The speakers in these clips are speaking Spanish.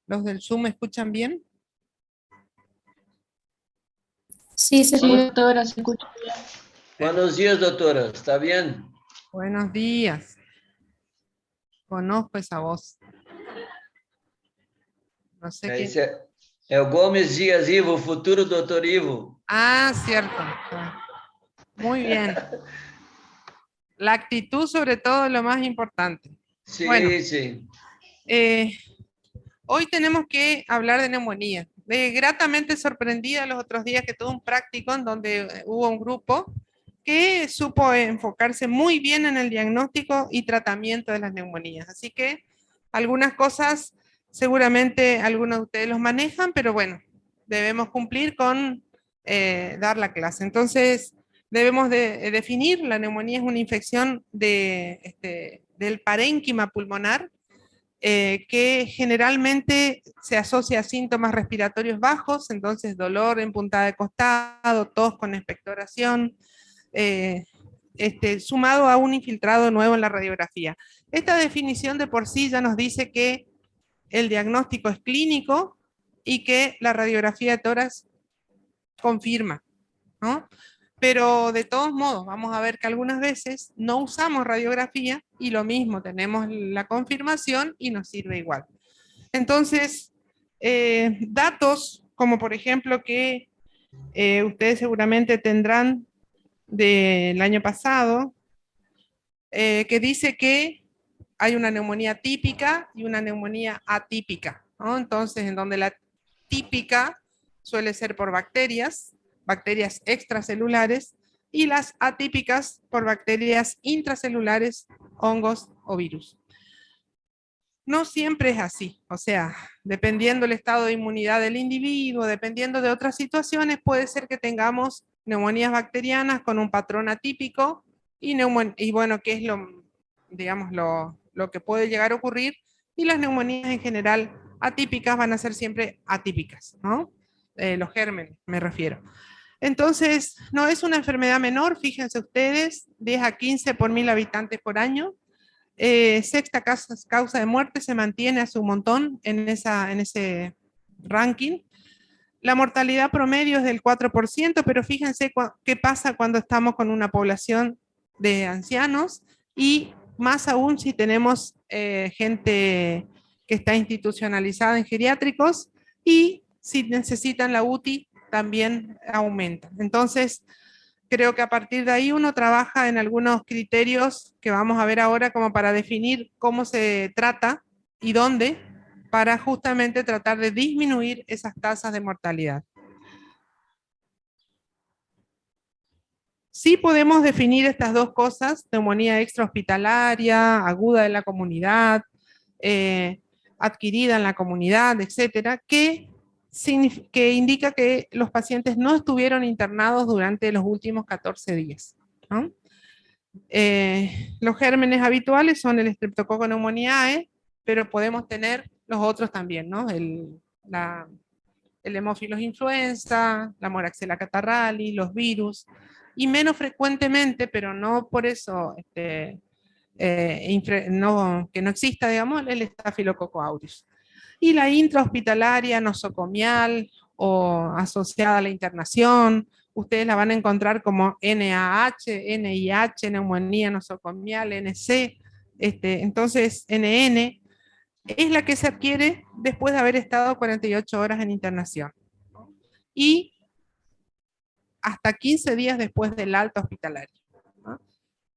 ¿Los del Zoom me escuchan bien? Sí, se Sí, escucha. doctora, se escucha. Buenos días, doctora. ¿Está bien? Buenos días. Conozco esa voz. No sé quién. Esse é o Gomes Dias Ivo, o futuro doutor Ivo. Ah, cierto. Ah, muy bien. La actitud sobre todo es lo más importante. Bueno, Sim, sim. eh, hoy tenemos que hablar de neumonía. Gratamente sorprendida los otros días que tuve un práctico en donde hubo un grupo que supo enfocarse muy bien en el diagnóstico y tratamiento de las neumonías. Así que algunas cosas seguramente algunos de ustedes los manejan, pero bueno, debemos cumplir con dar la clase. Entonces, debemos de definir, la neumonía es una infección del parénquima pulmonar, que generalmente se asocia a síntomas respiratorios bajos, entonces dolor en puntada de costado, tos con expectoración, eh, sumado a un infiltrado nuevo en la radiografía. Esta definición de por sí ya nos dice que el diagnóstico es clínico y que la radiografía de tórax confirma, ¿no? Pero de todos modos, vamos a ver que algunas veces no usamos radiografía y lo mismo, tenemos la confirmación y nos sirve igual. Entonces, datos como por ejemplo que ustedes seguramente tendrán del año pasado, que dice que hay una neumonía típica y una neumonía atípica, ¿no? Entonces, en donde la típica suele ser por bacterias, bacterias extracelulares, y las atípicas por bacterias intracelulares, hongos o virus. No siempre es así, o sea, dependiendo del estado de inmunidad del individuo, dependiendo de otras situaciones, puede ser que tengamos neumonías bacterianas con un patrón atípico y bueno, que es digamos, lo que puede llegar a ocurrir, y las neumonías en general atípicas van a ser siempre atípicas, ¿no? Los gérmenes, me refiero. Entonces, no es una enfermedad menor, fíjense ustedes, 10 a 15 por 1000 habitantes por año. Sexta causa de muerte, se mantiene hace un montón en ese ranking. La mortalidad promedio es del 4%, pero fíjense qué pasa cuando estamos con una población de ancianos y más aún si tenemos gente que está institucionalizada en geriátricos, y si necesitan la UTI también aumenta. Entonces, creo que a partir de ahí uno trabaja en algunos criterios que vamos a ver ahora como para definir cómo se trata y dónde, para justamente tratar de disminuir esas tasas de mortalidad. Sí podemos definir estas dos cosas: neumonía extrahospitalaria, aguda en la comunidad, eh, adquirida en la comunidad, etcétera, que indica que los pacientes no estuvieron internados durante los últimos 14 días, ¿no? Los gérmenes habituales son el Streptococcus pneumoniae, pero podemos tener los otros también, ¿no? El Haemophilus influenza, la Moraxella catarrhalis, los virus, y menos frecuentemente, pero no por eso que no exista, digamos, el Staphylococcus aureus. Y la intrahospitalaria nosocomial o asociada a la internación, ustedes la van a encontrar como NAH, NIH, neumonía nosocomial, NC, entonces NN es la que se adquiere después de haber estado 48 horas en internación, ¿no? Y hasta 15 días después del alta hospitalaria, ¿no?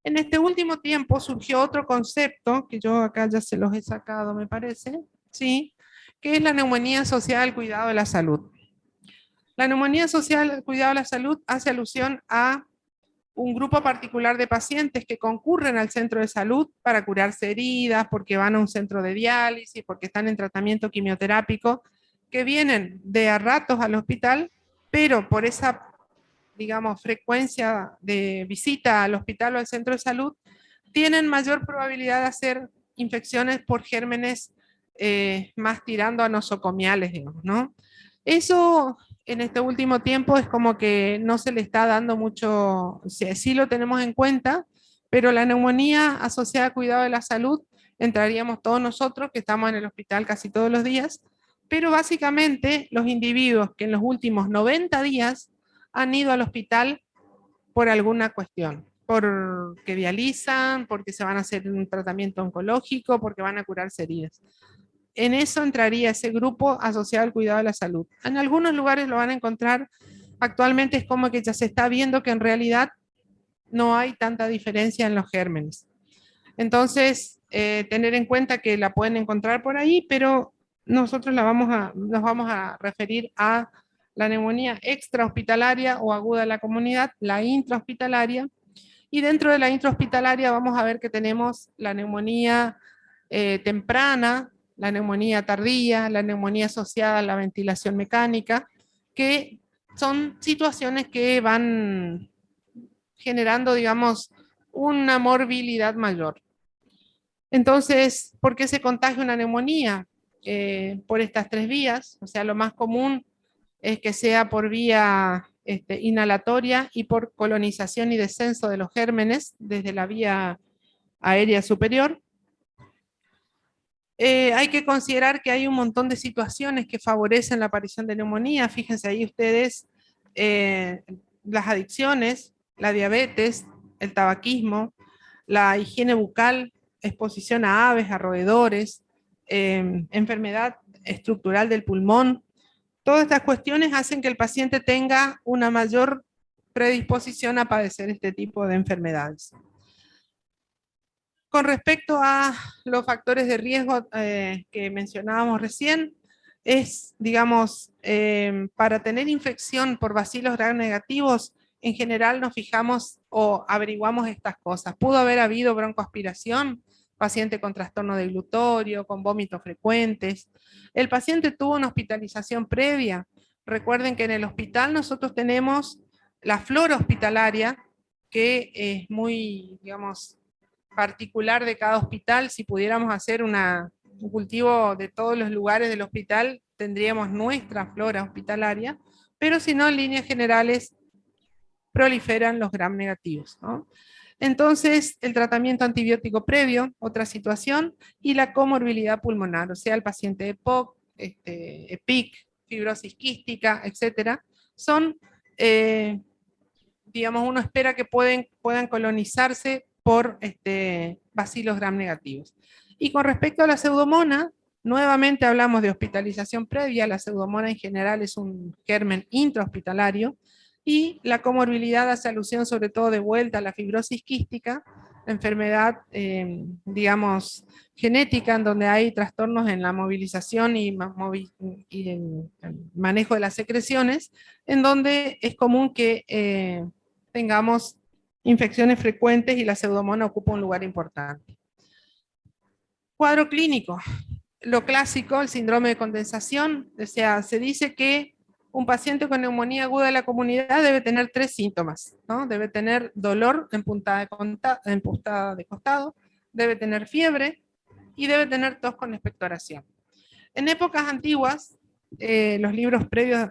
En este último tiempo surgió otro concepto, que yo acá ya se los he sacado, me parece, ¿sí? Que es la neumonía asociada al cuidado de la salud. La neumonía asociada al cuidado de la salud hace alusión a un grupo particular de pacientes que concurren al centro de salud para curarse heridas, porque van a un centro de diálisis, porque están en tratamiento quimioterápico, que vienen de a ratos al hospital, pero por esa, digamos, frecuencia de visita al hospital o al centro de salud, tienen mayor probabilidad de hacer infecciones por gérmenes más tirando a nosocomiales, digamos, ¿no? Eso en este último tiempo es como que no se le está dando mucho, sí lo tenemos en cuenta, pero la neumonía asociada a cuidado de la salud, entraríamos todos nosotros que estamos en el hospital casi todos los días, pero básicamente los individuos que en los últimos 90 días han ido al hospital por alguna cuestión, porque dializan, porque se van a hacer un tratamiento oncológico, porque van a curarse heridas. En eso entraría ese grupo asociado al cuidado de la salud. En algunos lugares lo van a encontrar, actualmente es como que ya se está viendo que en realidad no hay tanta diferencia en los gérmenes. Entonces, tener en cuenta que la pueden encontrar por ahí, pero nosotros nos vamos a referir a la neumonía extrahospitalaria o aguda de la comunidad, la intrahospitalaria, y dentro de la intrahospitalaria vamos a ver que tenemos la neumonía temprana, la neumonía tardía, la neumonía asociada a la ventilación mecánica, que son situaciones que van generando, digamos, una morbilidad mayor. Entonces, ¿por qué se contagia una neumonía? Por estas tres vías, o sea, lo más común es que sea por vía inhalatoria y por colonización y descenso de los gérmenes desde la vía aérea superior. Hay que considerar que hay un montón de situaciones que favorecen la aparición de neumonía. Fíjense ahí ustedes, las adicciones, la diabetes, el tabaquismo, la higiene bucal, exposición a aves, a roedores, enfermedad estructural del pulmón. Todas estas cuestiones hacen que el paciente tenga una mayor predisposición a padecer este tipo de enfermedades. Con respecto a los factores de riesgo que mencionábamos recién, es, digamos, para tener infección por bacilos gram negativos, en general nos fijamos o averiguamos estas cosas. Pudo haber habido broncoaspiración, paciente con trastorno de glutorio, con vómitos frecuentes. El paciente tuvo una hospitalización previa. Recuerden que en el hospital nosotros tenemos la flora hospitalaria, que es muy, digamos, particular de cada hospital. Si pudiéramos hacer un cultivo de todos los lugares del hospital, tendríamos nuestra flora hospitalaria, pero si no, en líneas generales, proliferan los gram negativos, ¿no? Entonces, el tratamiento antibiótico previo, otra situación, y la comorbilidad pulmonar, o sea, el paciente de EPOC, EPIC, fibrosis quística, etcétera, son, digamos, uno espera que puedan colonizarse por bacilos gram negativos. Y con respecto a la pseudomonas, nuevamente hablamos de hospitalización previa. La pseudomonas en general es un germen intrahospitalario, y la comorbilidad hace alusión sobre todo de vuelta a la fibrosis quística, la enfermedad, digamos, genética, en donde hay trastornos en la movilización y en el manejo de las secreciones, en donde es común que tengamos infecciones frecuentes y la pseudomonas ocupa un lugar importante. Cuadro clínico. Lo clásico, el síndrome de condensación, o sea, se dice que un paciente con neumonía aguda de la comunidad debe tener tres síntomas, ¿no? Debe tener dolor en puntada de costado, debe tener fiebre y debe tener tos con expectoración. En épocas antiguas, los libros previos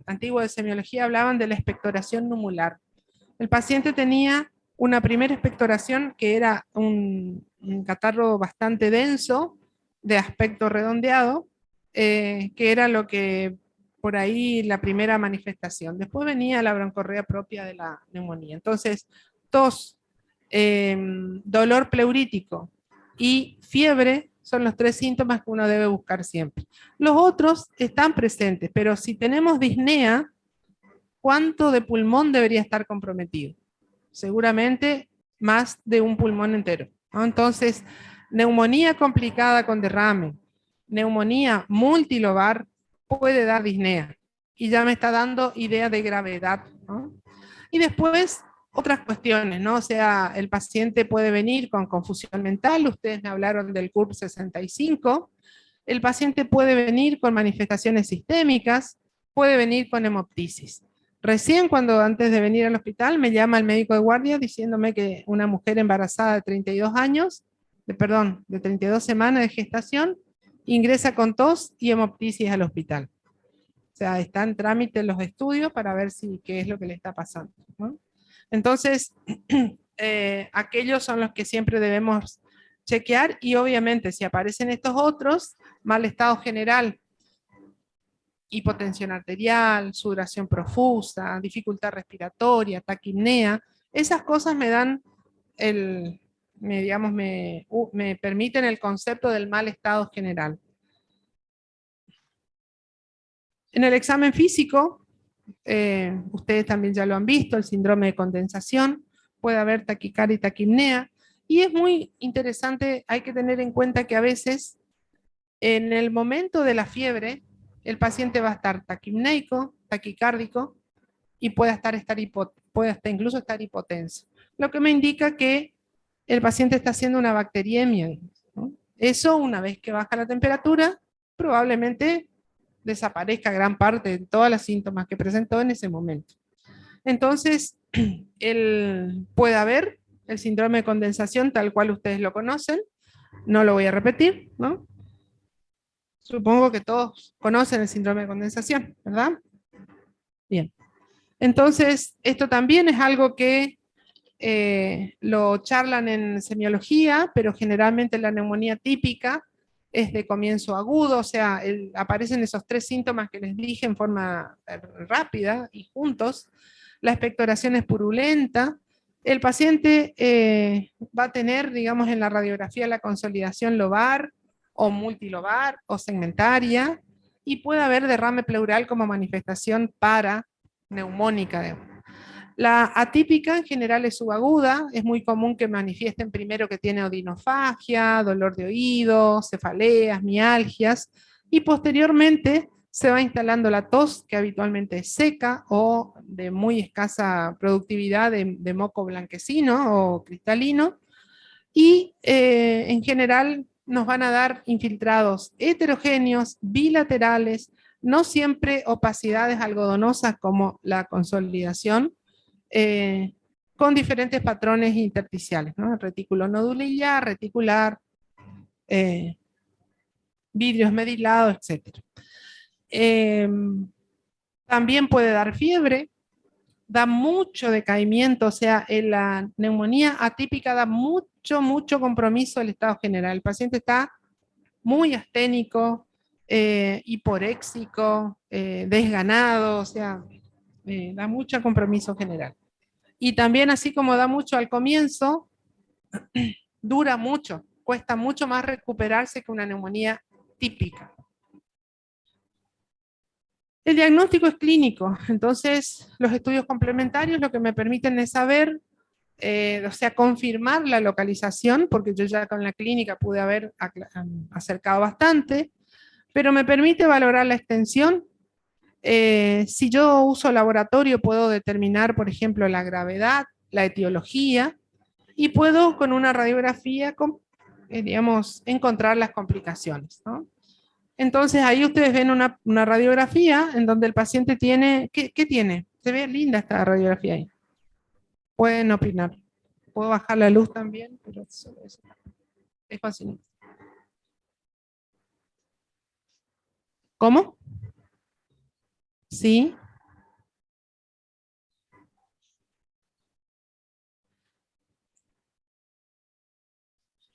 antiguos de semiología hablaban de la expectoración numular. El paciente tenía una primera expectoración que era un catarro bastante denso, de aspecto redondeado, que era lo que por ahí la primera manifestación. Después venía la broncorrea propia de la neumonía. Entonces, tos, dolor pleurítico y fiebre son los tres síntomas que uno debe buscar siempre. Los otros están presentes, pero si tenemos disnea, ¿cuánto de pulmón debería estar comprometido? Seguramente más de un pulmón entero, ¿no? Entonces, neumonía complicada con derrame, neumonía multilobar puede dar disnea, y ya me está dando idea de gravedad, ¿no? Y después, otras cuestiones, ¿no? O sea, el paciente puede venir con confusión mental, ustedes me hablaron del CURP 65, el paciente puede venir con manifestaciones sistémicas, puede venir con hemoptisis. Recién cuando antes de venir al hospital me llama el médico de guardia diciéndome que una mujer embarazada de 32 años, de 32 semanas de gestación, ingresa con tos y hemoptisis al hospital. O sea, está en trámite los estudios para ver qué es lo que le está pasando, ¿no? Entonces, aquellos son los que siempre debemos chequear, y obviamente si aparecen estos otros, mal estado general, hipotensión arterial, sudoración profusa, dificultad respiratoria, taquipnea. Esas cosas me dan me permiten el concepto del mal estado general. En el examen físico, ustedes también ya lo han visto, el síndrome de condensación, puede haber taquicardia y taquipnea, y es muy interesante, hay que tener en cuenta que a veces, en el momento de la fiebre, el paciente va a estar taquipneico, taquicárdico, y puede hasta incluso estar hipotenso, lo que me indica que el paciente está haciendo una bacteriemia, ¿no? Eso, una vez que baja la temperatura, probablemente desaparezca gran parte de todos los síntomas que presentó en ese momento. Entonces, puede haber el síndrome de condensación tal cual ustedes lo conocen, no lo voy a repetir, ¿no? Supongo que todos conocen el síndrome de condensación, ¿verdad? Bien. Entonces, esto también es algo que lo charlan en semiología, pero generalmente la neumonía típica es de comienzo agudo, o sea, aparecen esos 3 síntomas que les dije en forma rápida y juntos. La expectoración es purulenta. El paciente va a tener, digamos, en la radiografía la consolidación lobar o multilobar o segmentaria, y puede haber derrame pleural como manifestación paraneumónica. La atípica en general es subaguda, es muy común que manifiesten primero que tiene odinofagia, dolor de oído, cefaleas, mialgias, y posteriormente se va instalando la tos, que habitualmente es seca o de muy escasa productividad de moco blanquecino o cristalino, y en general nos van a dar infiltrados heterogéneos, bilaterales, no siempre opacidades algodonosas como la consolidación, con diferentes patrones intersticiales, ¿no? Retículo nodulillar, reticular, vidrios medilados, etc. También puede dar fiebre, da mucho decaimiento, o sea, en la neumonía atípica da mucho compromiso del estado general. El paciente está muy asténico, hiporéxico, desganado, o sea, da mucho compromiso general. Y también, así como da mucho al comienzo, dura mucho, cuesta mucho más recuperarse que una neumonía típica. El diagnóstico es clínico, entonces los estudios complementarios lo que me permiten es saber, o sea, confirmar la localización, porque yo ya con la clínica pude haber acercado bastante, pero me permite valorar la extensión. Si yo uso laboratorio puedo determinar, por ejemplo, la gravedad, la etiología, y puedo con una radiografía, digamos, encontrar las complicaciones, ¿no? Entonces ahí ustedes ven una radiografía en donde el paciente tiene, ¿qué tiene? Se ve linda esta radiografía ahí. Pueden opinar. Puedo bajar la luz también, pero solo eso. Es fácil. ¿Cómo? Sí.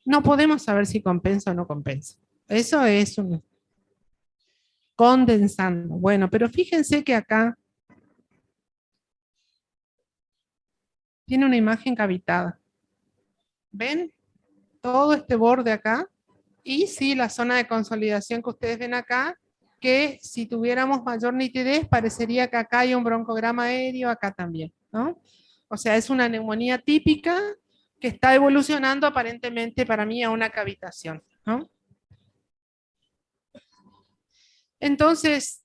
No podemos saber si compensa o no compensa. Eso es un condensando. Bueno, pero fíjense que acá tiene una imagen cavitada. ¿Ven? Todo este borde acá. Y sí, la zona de consolidación que ustedes ven acá, que si tuviéramos mayor nitidez, parecería que acá hay un broncograma aéreo, acá también, ¿no? O sea, es una neumonía típica que está evolucionando aparentemente para mí a una cavitación, ¿no? Entonces,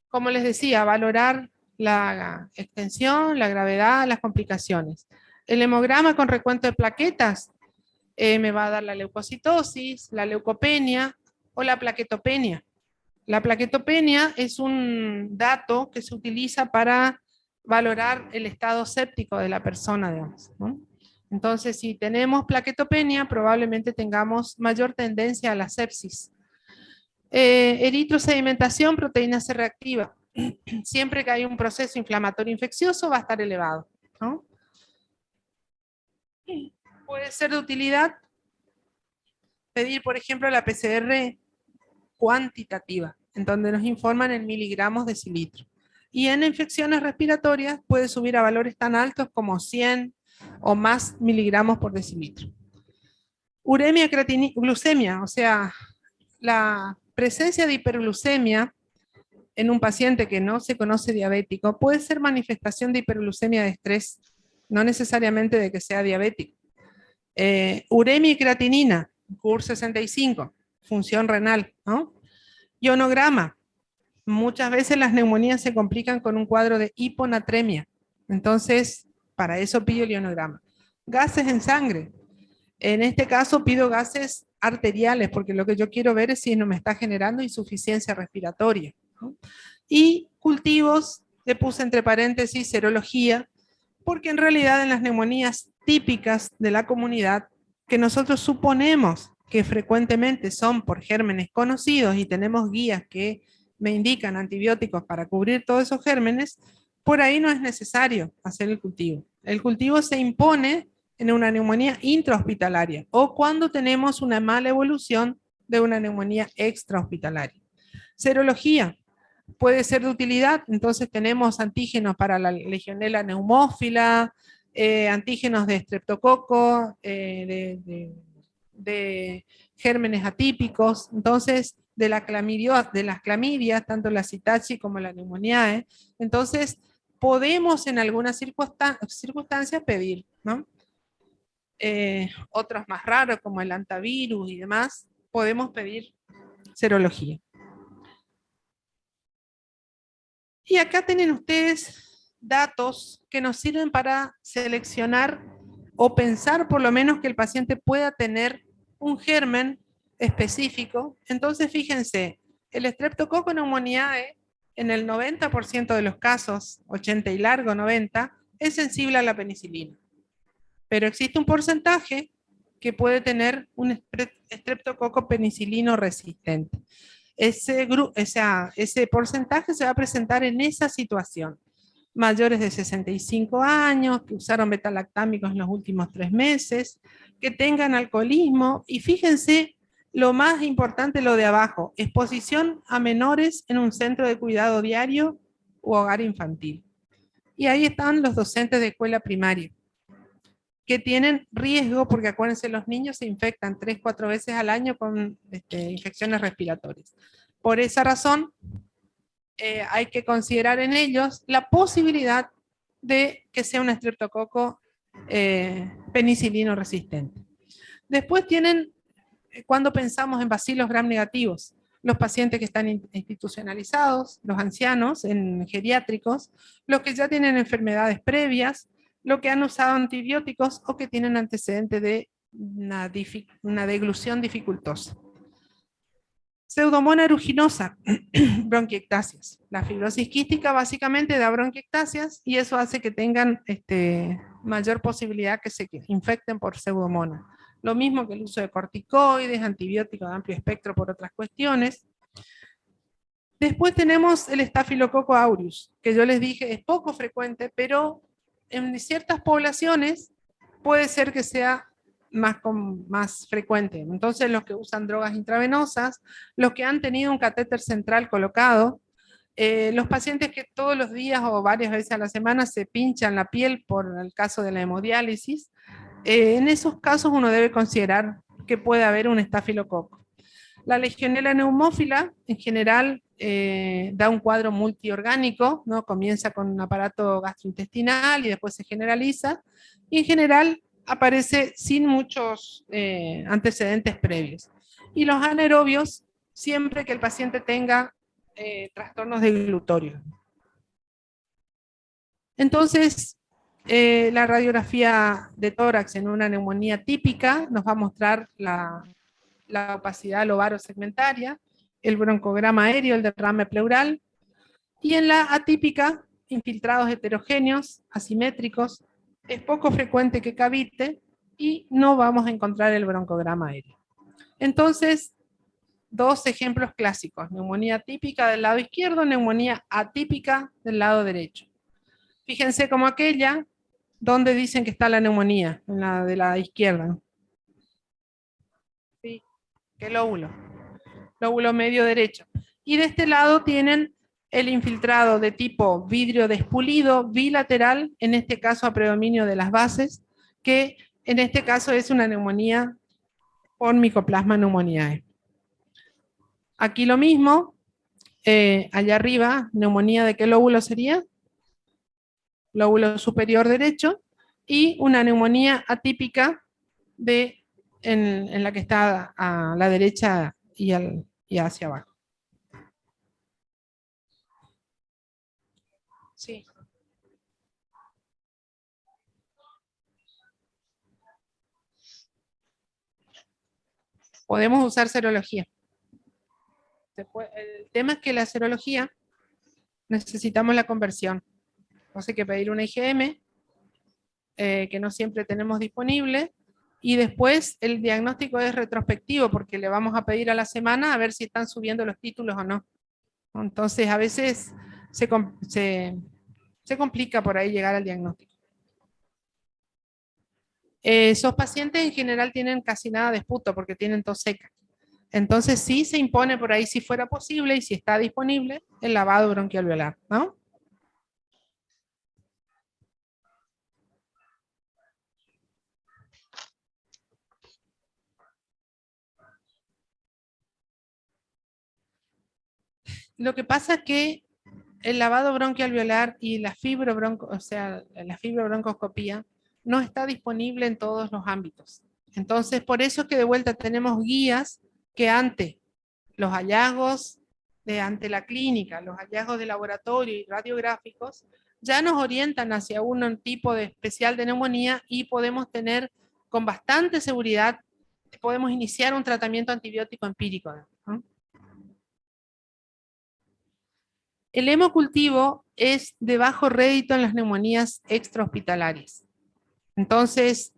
como les decía, valorar la extensión, la gravedad, las complicaciones. El hemograma con recuento de plaquetas me va a dar la leucocitosis, la leucopenia o la plaquetopenia. La plaquetopenia es un dato que se utiliza para valorar el estado séptico de la persona, digamos, ¿no? Entonces, si tenemos plaquetopenia, probablemente tengamos mayor tendencia a la sepsis. Eritrosedimentación, proteína C reactiva. Siempre que hay un proceso inflamatorio infeccioso va a estar elevado, ¿no? Puede ser de utilidad pedir, por ejemplo, la PCR cuantitativa. en donde nos informan en miligramos decilitro. Y en infecciones respiratorias puede subir a valores tan altos como 100 o más miligramos por decilitro. Uremia, glucemia, o sea, la presencia de hiperglucemia en un paciente que no se conoce diabético puede ser manifestación de hiperglucemia de estrés, no necesariamente de que sea diabético. Uremia y creatinina, CUR65, función renal, ¿no? Ionograma. Muchas veces las neumonías se complican con un cuadro de hiponatremia. Entonces, para eso pido el ionograma. Gases en sangre. En este caso pido gases arteriales, porque lo que yo quiero ver es si no me está generando insuficiencia respiratoria, ¿no? Y cultivos, le puse entre paréntesis serología, porque en realidad en las neumonías típicas de la comunidad, que nosotros suponemos que frecuentemente son por gérmenes conocidos y tenemos guías que me indican antibióticos para cubrir todos esos gérmenes, por ahí no es necesario hacer el cultivo. El cultivo se impone en una neumonía intrahospitalaria o cuando tenemos una mala evolución de una neumonía extrahospitalaria. Serología puede ser de utilidad, entonces tenemos antígenos para la Legionella neumófila, antígenos de estreptococo, de gérmenes atípicos, entonces de las clamidias, tanto la Citachi como la Pneumoniae, entonces podemos en algunas circunstancias pedir, ¿no? Otros más raros como el antivirus y demás, podemos pedir serología. Y acá tienen ustedes datos que nos sirven para seleccionar o pensar por lo menos que el paciente pueda tener un germen específico. Entonces fíjense, el Streptococcus pneumoniae en el 90% de los casos, 80 y largo 90, es sensible a la penicilina. Pero existe un porcentaje que puede tener un Streptococcus penicilino resistente. Ese porcentaje se va a presentar en esa situación. Mayores de 65 años, que usaron betalactámicos en los últimos 3 meses, que tengan alcoholismo, y fíjense lo más importante, lo de abajo, exposición a menores en un centro de cuidado diario u hogar infantil. Y ahí están los docentes de escuela primaria, que tienen riesgo, porque acuérdense, los niños se infectan 3-4 veces al año con infecciones respiratorias. Por esa razón, hay que considerar en ellos la posibilidad de que sea un estreptococo penicilino resistente. Después tienen, cuando pensamos en bacilos gram negativos, los pacientes que están institucionalizados, los ancianos en geriátricos, los que ya tienen enfermedades previas, los que han usado antibióticos o que tienen antecedentes de una deglución dificultosa. Pseudomonas aeruginosa, bronquiectasias. La fibrosis quística básicamente da bronquiectasias y eso hace que tengan mayor posibilidad que se infecten por pseudomonas. Lo mismo que el uso de corticoides, antibióticos de amplio espectro por otras cuestiones. Después tenemos el Staphylococcus aureus, que yo les dije es poco frecuente, pero en ciertas poblaciones puede ser que sea más frecuente. Entonces los que usan drogas intravenosas, los que han tenido un catéter central colocado, los pacientes que todos los días o varias veces a la semana se pinchan la piel por el caso de la hemodiálisis, en esos casos uno debe considerar que puede haber un estafilococo. La Legionella neumófila en general da un cuadro multiorgánico, ¿no? Comienza con un aparato gastrointestinal y después se generaliza, y en general aparece sin muchos antecedentes previos. Y los anaerobios, siempre que el paciente tenga trastornos de glutorio. Entonces, la radiografía de tórax en una neumonía típica nos va a mostrar la opacidad lobarosegmentaria, el broncograma aéreo, el derrame pleural, y en la atípica, infiltrados heterogéneos, asimétricos, es poco frecuente que cavite y no vamos a encontrar el broncograma aéreo. Entonces, dos ejemplos clásicos: neumonía típica del lado izquierdo, neumonía atípica del lado derecho. Fíjense como aquella donde dicen que está la neumonía, en la de la izquierda. ¿Sí? ¿Qué lóbulo? Lóbulo medio derecho. Y de este lado tienen el infiltrado de tipo vidrio despulido, bilateral, en este caso a predominio de las bases, que en este caso es una neumonía por Mycoplasma pneumoniae. Aquí lo mismo, allá arriba, neumonía de qué lóbulo sería? Lóbulo superior derecho, y una neumonía atípica en la que está a la derecha y hacia abajo. Sí. Podemos usar serología. El tema es que la serología necesitamos la conversión. Entonces hay que pedir una IgM, que no siempre tenemos disponible, y después el diagnóstico es retrospectivo, porque le vamos a pedir a la semana a ver si están subiendo los títulos o no. Entonces a veces se complica por ahí llegar al diagnóstico. Esos pacientes en general tienen casi nada de esputo porque tienen tos seca. Entonces sí se impone por ahí, si fuera posible y si está disponible, el lavado bronquialveolar, ¿no? Lo que pasa es que el lavado bronquialveolar y la la fibrobroncoscopía no está disponible en todos los ámbitos. Entonces, por eso es que de vuelta tenemos guías que ante los hallazgos ante la clínica, los hallazgos de laboratorio y radiográficos, ya nos orientan hacia un tipo de especial de neumonía y podemos tener con bastante seguridad, podemos iniciar un tratamiento antibiótico empírico, ¿no? El hemocultivo es de bajo rédito en las neumonías extrahospitalarias. Entonces,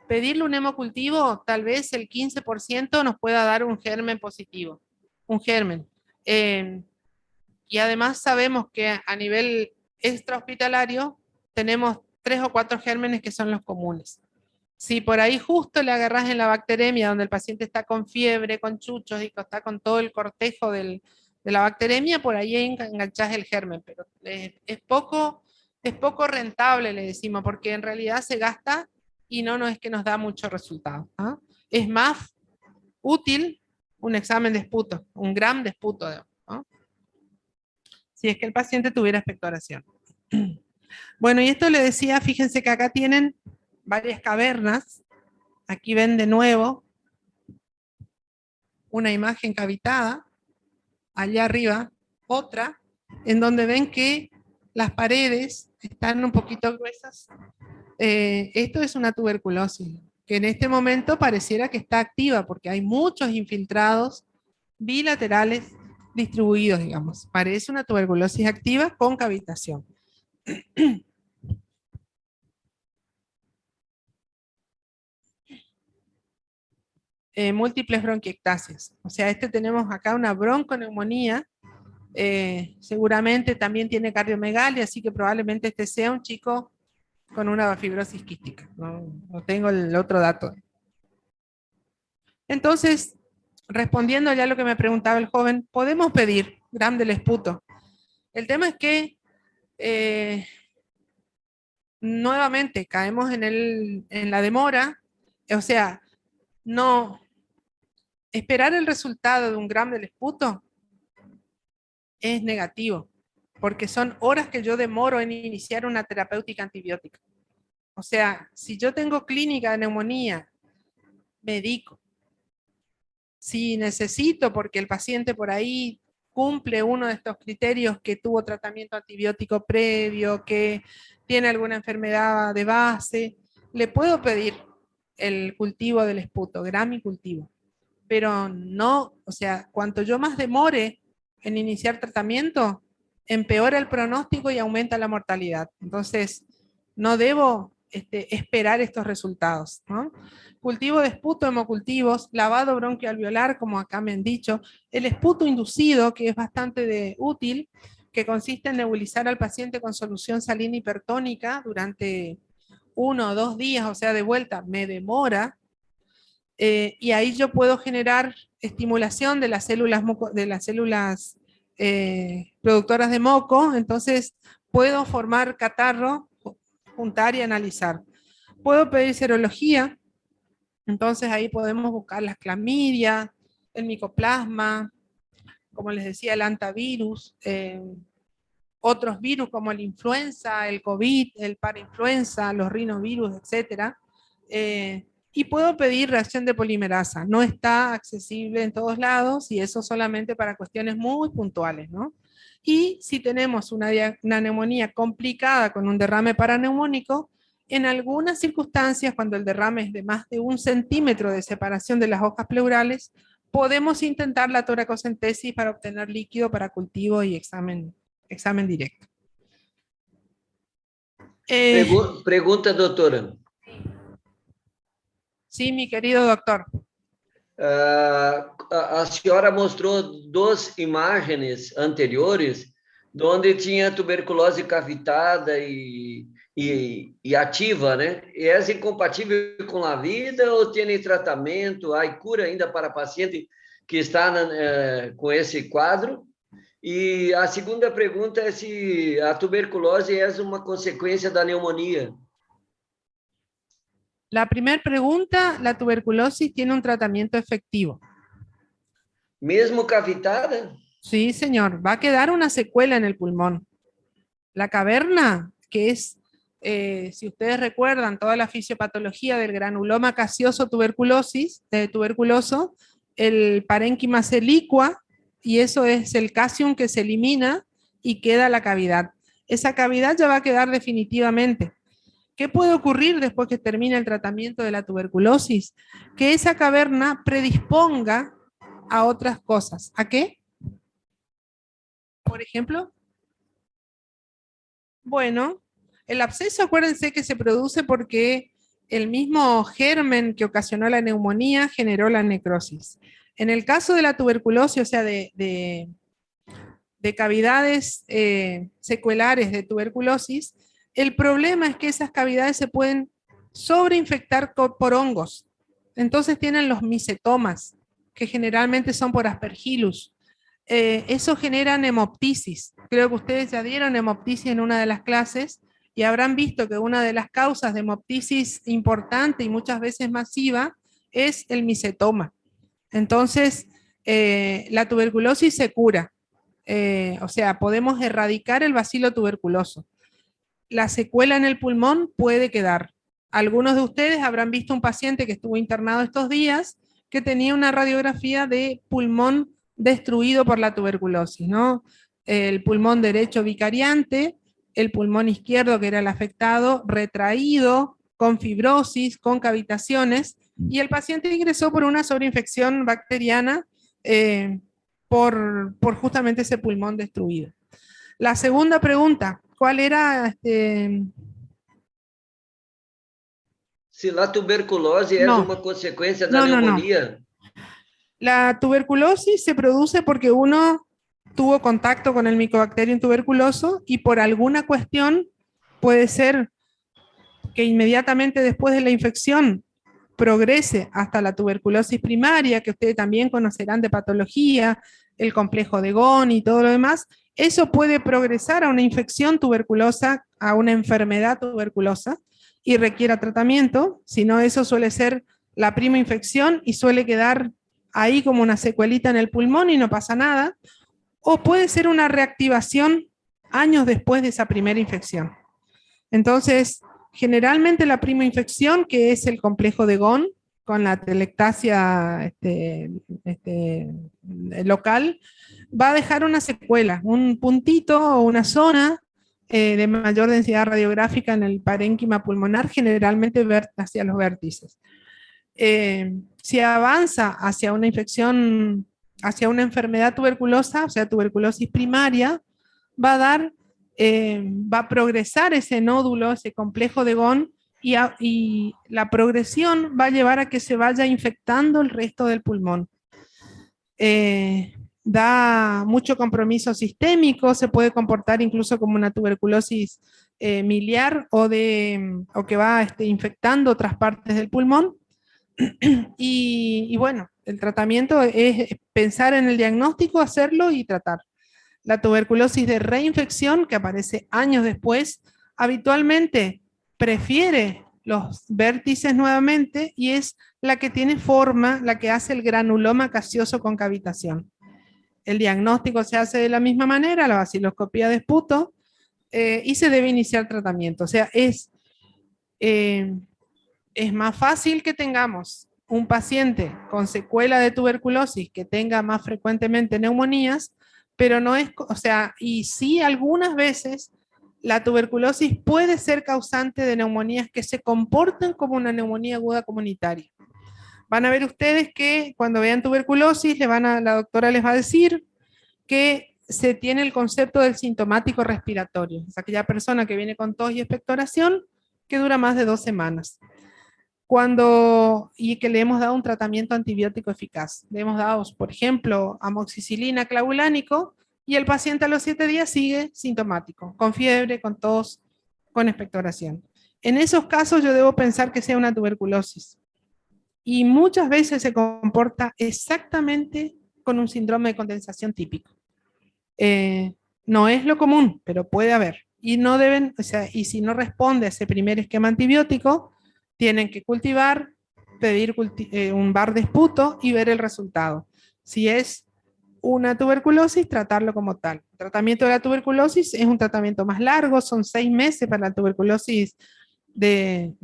pedirle un hemocultivo, tal vez el 15% nos pueda dar un germen positivo, un germen. Y además sabemos que a nivel extrahospitalario tenemos 3 o 4 gérmenes que son los comunes. Si por ahí justo le agarrás en la bacteremia, donde el paciente está con fiebre, con chuchos y está con todo el cortejo de la bacteremia, por ahí enganchás el germen, pero es poco rentable, le decimos, porque en realidad se gasta y no es que nos da mucho resultado, ¿no? Es más útil un examen de esputo, un gram de esputo, ¿no? Si es que el paciente tuviera expectoración. Bueno, y esto le decía, fíjense que acá tienen varias cavernas. Aquí ven de nuevo una imagen cavitada, allá arriba otra, en donde ven que las paredes están un poquito gruesas. Esto es una tuberculosis, que en este momento pareciera que está activa, porque hay muchos infiltrados bilaterales distribuidos, digamos. Parece una tuberculosis activa con cavitación. Múltiples bronquiectasias. O sea, tenemos acá una bronconeumonía, seguramente también tiene cardiomegalia, así que probablemente este sea un chico con una fibrosis quística. No tengo el otro dato. Entonces, respondiendo ya a lo que me preguntaba el joven, podemos pedir gram del esputo. El tema es que nuevamente caemos en la demora, o sea, no esperar el resultado de un gram del esputo es negativo, porque son horas que yo demoro en iniciar una terapéutica antibiótica. O sea, si yo tengo clínica de neumonía, medico. Si necesito, porque el paciente por ahí cumple uno de estos criterios, que tuvo tratamiento antibiótico previo, que tiene alguna enfermedad de base, le puedo pedir el cultivo del esputo, gram y cultivo. Pero no, o sea, cuanto yo más demore en iniciar tratamiento, empeora el pronóstico y aumenta la mortalidad. Entonces, no debo esperar estos resultados, ¿no? Cultivo de esputo, hemocultivos, lavado bronquialveolar, como acá me han dicho, el esputo inducido, que es bastante útil, que consiste en nebulizar al paciente con solución salina hipertónica durante 1 o 2 días, o sea, de vuelta, me demora, y ahí yo puedo generar estimulación de las células productoras de moco, entonces puedo formar catarro, juntar y analizar. Puedo pedir serología, entonces ahí podemos buscar las clamidia, el micoplasma, como les decía, el hantavirus, otros virus como el influenza, el COVID, el parainfluenza, los rinovirus, etc. Y puedo pedir reacción de polimerasa. No está accesible en todos lados y eso solamente para cuestiones muy puntuales, ¿no? Y si tenemos una neumonía complicada con un derrame paraneumónico, en algunas circunstancias, cuando el derrame es de más de 1 centímetro de separación de las hojas pleurales, podemos intentar la toracocentesis para obtener líquido para cultivo y examen directo. Pergunta, doutora. Sí, mi querido doctor. A senhora mostrou 2 imagens anteriores, onde tinha tuberculose cavitada e ativa, né? E é incompatível com a vida ou tem tratamento? Há cura ainda para paciente que está com esse quadro? E a segunda pergunta é se a tuberculose é uma consequência da pneumonia. La primera pregunta, la tuberculosis tiene un tratamiento efectivo. Mesmo cavitada? Sí, señor, va a quedar una secuela en el pulmón. La caverna, que es, si ustedes recuerdan, toda la fisiopatología del granuloma caseoso tuberculoso, el parénquima se licua y eso es el casium que se elimina y queda la cavidad. Esa cavidad ya va a quedar definitivamente. ¿Qué puede ocurrir después que termine el tratamiento de la tuberculosis? Que esa caverna predisponga a otras cosas. ¿A qué? Por ejemplo. Bueno, el absceso, acuérdense que se produce porque el mismo germen que ocasionó la neumonía generó la necrosis. En el caso de la tuberculosis, o sea, de cavidades secuelares de tuberculosis, el problema es que esas cavidades se pueden sobreinfectar por hongos. Entonces tienen los micetomas, que generalmente son por aspergillus. Eso genera hemoptisis. Creo que ustedes ya dieron hemoptisis en una de las clases y habrán visto que una de las causas de hemoptisis importante y muchas veces masiva es el micetoma. Entonces, la tuberculosis se cura. O sea, podemos erradicar el bacilo tuberculoso. La secuela en el pulmón puede quedar. Algunos de ustedes habrán visto un paciente que estuvo internado estos días que tenía una radiografía de pulmón destruido por la tuberculosis, ¿no? El pulmón derecho vicariante, el pulmón izquierdo, que era el afectado, retraído, con fibrosis, con cavitaciones, y el paciente ingresó por una sobreinfección bacteriana por justamente ese pulmón destruido. La segunda pregunta, ¿cuál era? Se la tuberculose es una consecuencia de la neumonía. La tuberculosis se produce porque uno tuvo contacto con el Mycobacterium tuberculoso y por alguna cuestión puede ser que inmediatamente después de la infección progrese hasta la tuberculosis primaria, que ustedes también conocerán de patología, el complejo de Ghon y todo lo demás. Eso puede progresar a una infección tuberculosa, a una enfermedad tuberculosa y requiera tratamiento, si no eso suele ser la prima infección y suele quedar ahí como una secuelita en el pulmón y no pasa nada, o puede ser una reactivación años después de esa primera infección. Entonces, generalmente la prima infección, que es el complejo de Ghon, con la telectasia local, va a dejar una secuela, un puntito o una zona de mayor densidad radiográfica en el parénquima pulmonar, generalmente hacia los vértices. Si avanza hacia una infección, hacia una enfermedad tuberculosa, o sea, tuberculosis primaria, va a progresar ese nódulo, ese complejo de Ghon, y la progresión va a llevar a que se vaya infectando el resto del pulmón. Da mucho compromiso sistémico, se puede comportar incluso como una tuberculosis miliar o que va infectando otras partes del pulmón. Y bueno, el tratamiento es pensar en el diagnóstico, hacerlo y tratar. La tuberculosis de reinfección, que aparece años después, habitualmente prefiere los vértices nuevamente y es la que tiene forma, la que hace el granuloma gaseoso con cavitación. El diagnóstico se hace de la misma manera, la vaciloscopía de esputo, y se debe iniciar tratamiento. O sea, es más fácil que tengamos un paciente con secuela de tuberculosis que tenga más frecuentemente neumonías, pero no es, o sea, y sí algunas veces la tuberculosis puede ser causante de neumonías que se comportan como una neumonía aguda comunitaria. Van a ver ustedes que cuando vean tuberculosis, la doctora les va a decir que se tiene el concepto del sintomático respiratorio, es aquella persona que viene con tos y expectoración que dura más de 2 semanas. Y que le hemos dado un tratamiento antibiótico eficaz. Le hemos dado, por ejemplo, amoxicilina, clavulánico, y el paciente a los 7 días sigue sintomático, con fiebre, con tos, con expectoración. En esos casos yo debo pensar que sea una tuberculosis. Y muchas veces se comporta exactamente con un síndrome de condensación típico. No es lo común, pero puede haber. Y no deben, o sea, y si no responde a ese primer esquema antibiótico, tienen que cultivar, pedir un bar de esputo y ver el resultado. Si es una tuberculosis, tratarlo como tal. El tratamiento de la tuberculosis es un tratamiento más largo, son 6 meses para la tuberculosis,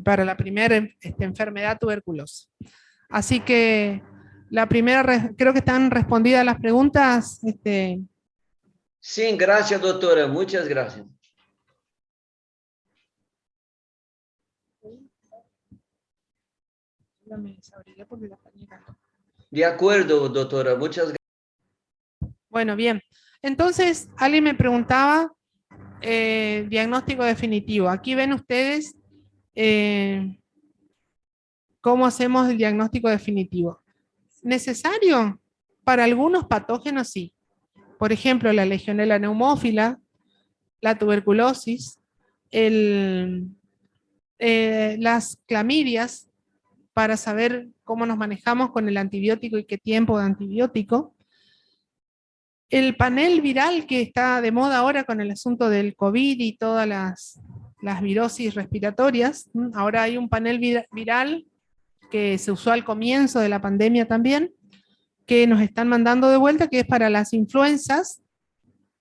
para la primera enfermedad tuberculosa. Así que creo que están respondidas las preguntas. Sí, gracias, doctora. Muchas gracias. De acuerdo, doctora. Muchas gracias. Bueno, bien. Entonces, alguien me preguntaba diagnóstico definitivo. Aquí ven ustedes cómo hacemos el diagnóstico definitivo. ¿Necesario? Para algunos patógenos sí. Por ejemplo, la legionela neumófila, la tuberculosis, las clamidias, para saber cómo nos manejamos con el antibiótico y qué tiempo de antibiótico. El panel viral que está de moda ahora con el asunto del COVID y todas las virosis respiratorias. Ahora hay un panel viral que se usó al comienzo de la pandemia también, que nos están mandando de vuelta, que es para las influencias,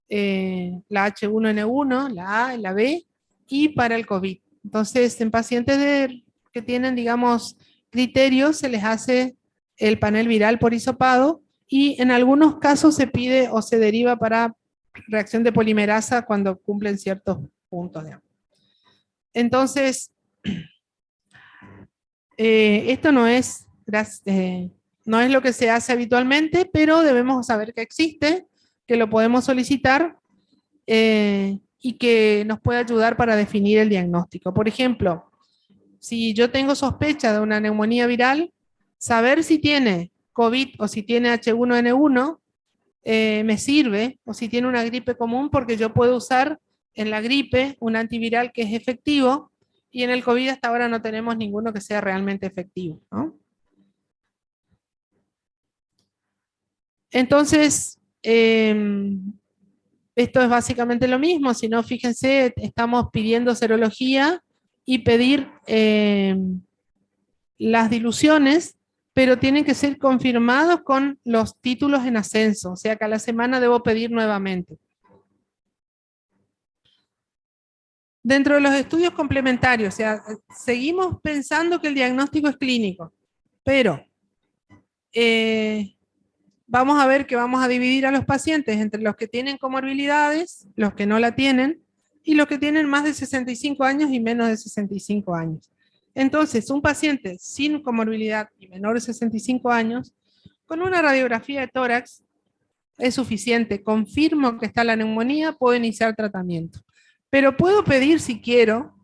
la H1N1, la A, la B, y para el COVID. Entonces, en pacientes que tienen, digamos, criterios, se les hace el panel viral por hisopado, y en algunos casos se pide o se deriva para reacción de polimerasa cuando cumplen ciertos puntos. Entonces, esto no es lo que se hace habitualmente, pero debemos saber que existe, que lo podemos solicitar y que nos puede ayudar para definir el diagnóstico. Por ejemplo, si yo tengo sospecha de una neumonía viral, saber si tiene COVID o si tiene H1N1 me sirve, o si tiene una gripe común, porque yo puedo usar en la gripe un antiviral que es efectivo, y en el COVID hasta ahora no tenemos ninguno que sea realmente efectivo, ¿no? Entonces, esto es básicamente lo mismo, si no, fíjense, estamos pidiendo serología y pedir las diluciones, pero tienen que ser confirmados con los títulos en ascenso, o sea que a la semana debo pedir nuevamente. Dentro de los estudios complementarios, o sea, seguimos pensando que el diagnóstico es clínico, pero vamos a ver que vamos a dividir a los pacientes entre los que tienen comorbilidades, los que no la tienen, y los que tienen más de 65 años y menos de 65 años. Entonces, un paciente sin comorbilidad y menor de 65 años, con una radiografía de tórax es suficiente, confirmo que está la neumonía, puedo iniciar tratamiento. Pero puedo pedir, si quiero,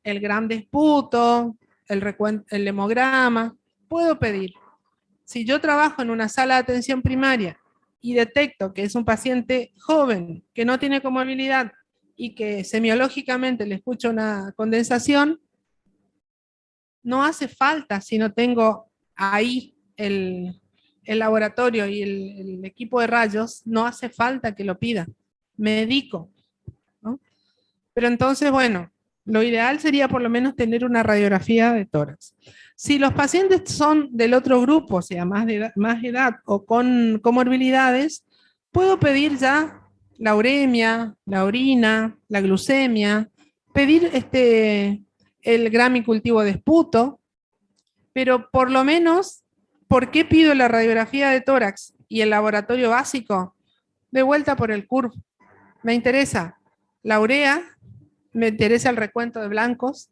el gram de esputo, el hemograma, puedo pedir. Si yo trabajo en una sala de atención primaria y detecto que es un paciente joven, que no tiene comorbilidad y que semiológicamente le escucho una condensación, no hace falta, si no tengo ahí el laboratorio y el equipo de rayos, no hace falta que lo pida. medico, ¿no? Pero entonces, bueno, lo ideal sería por lo menos tener una radiografía de tórax. Si los pacientes son del otro grupo, o sea, más edad o con comorbilidades, puedo pedir ya la uremia, la orina, la glucemia, pedir el gramicultivo de esputo, pero por lo menos, ¿por qué pido la radiografía de tórax y el laboratorio básico? De vuelta por el CURV. Me interesa la urea, me interesa el recuento de blancos,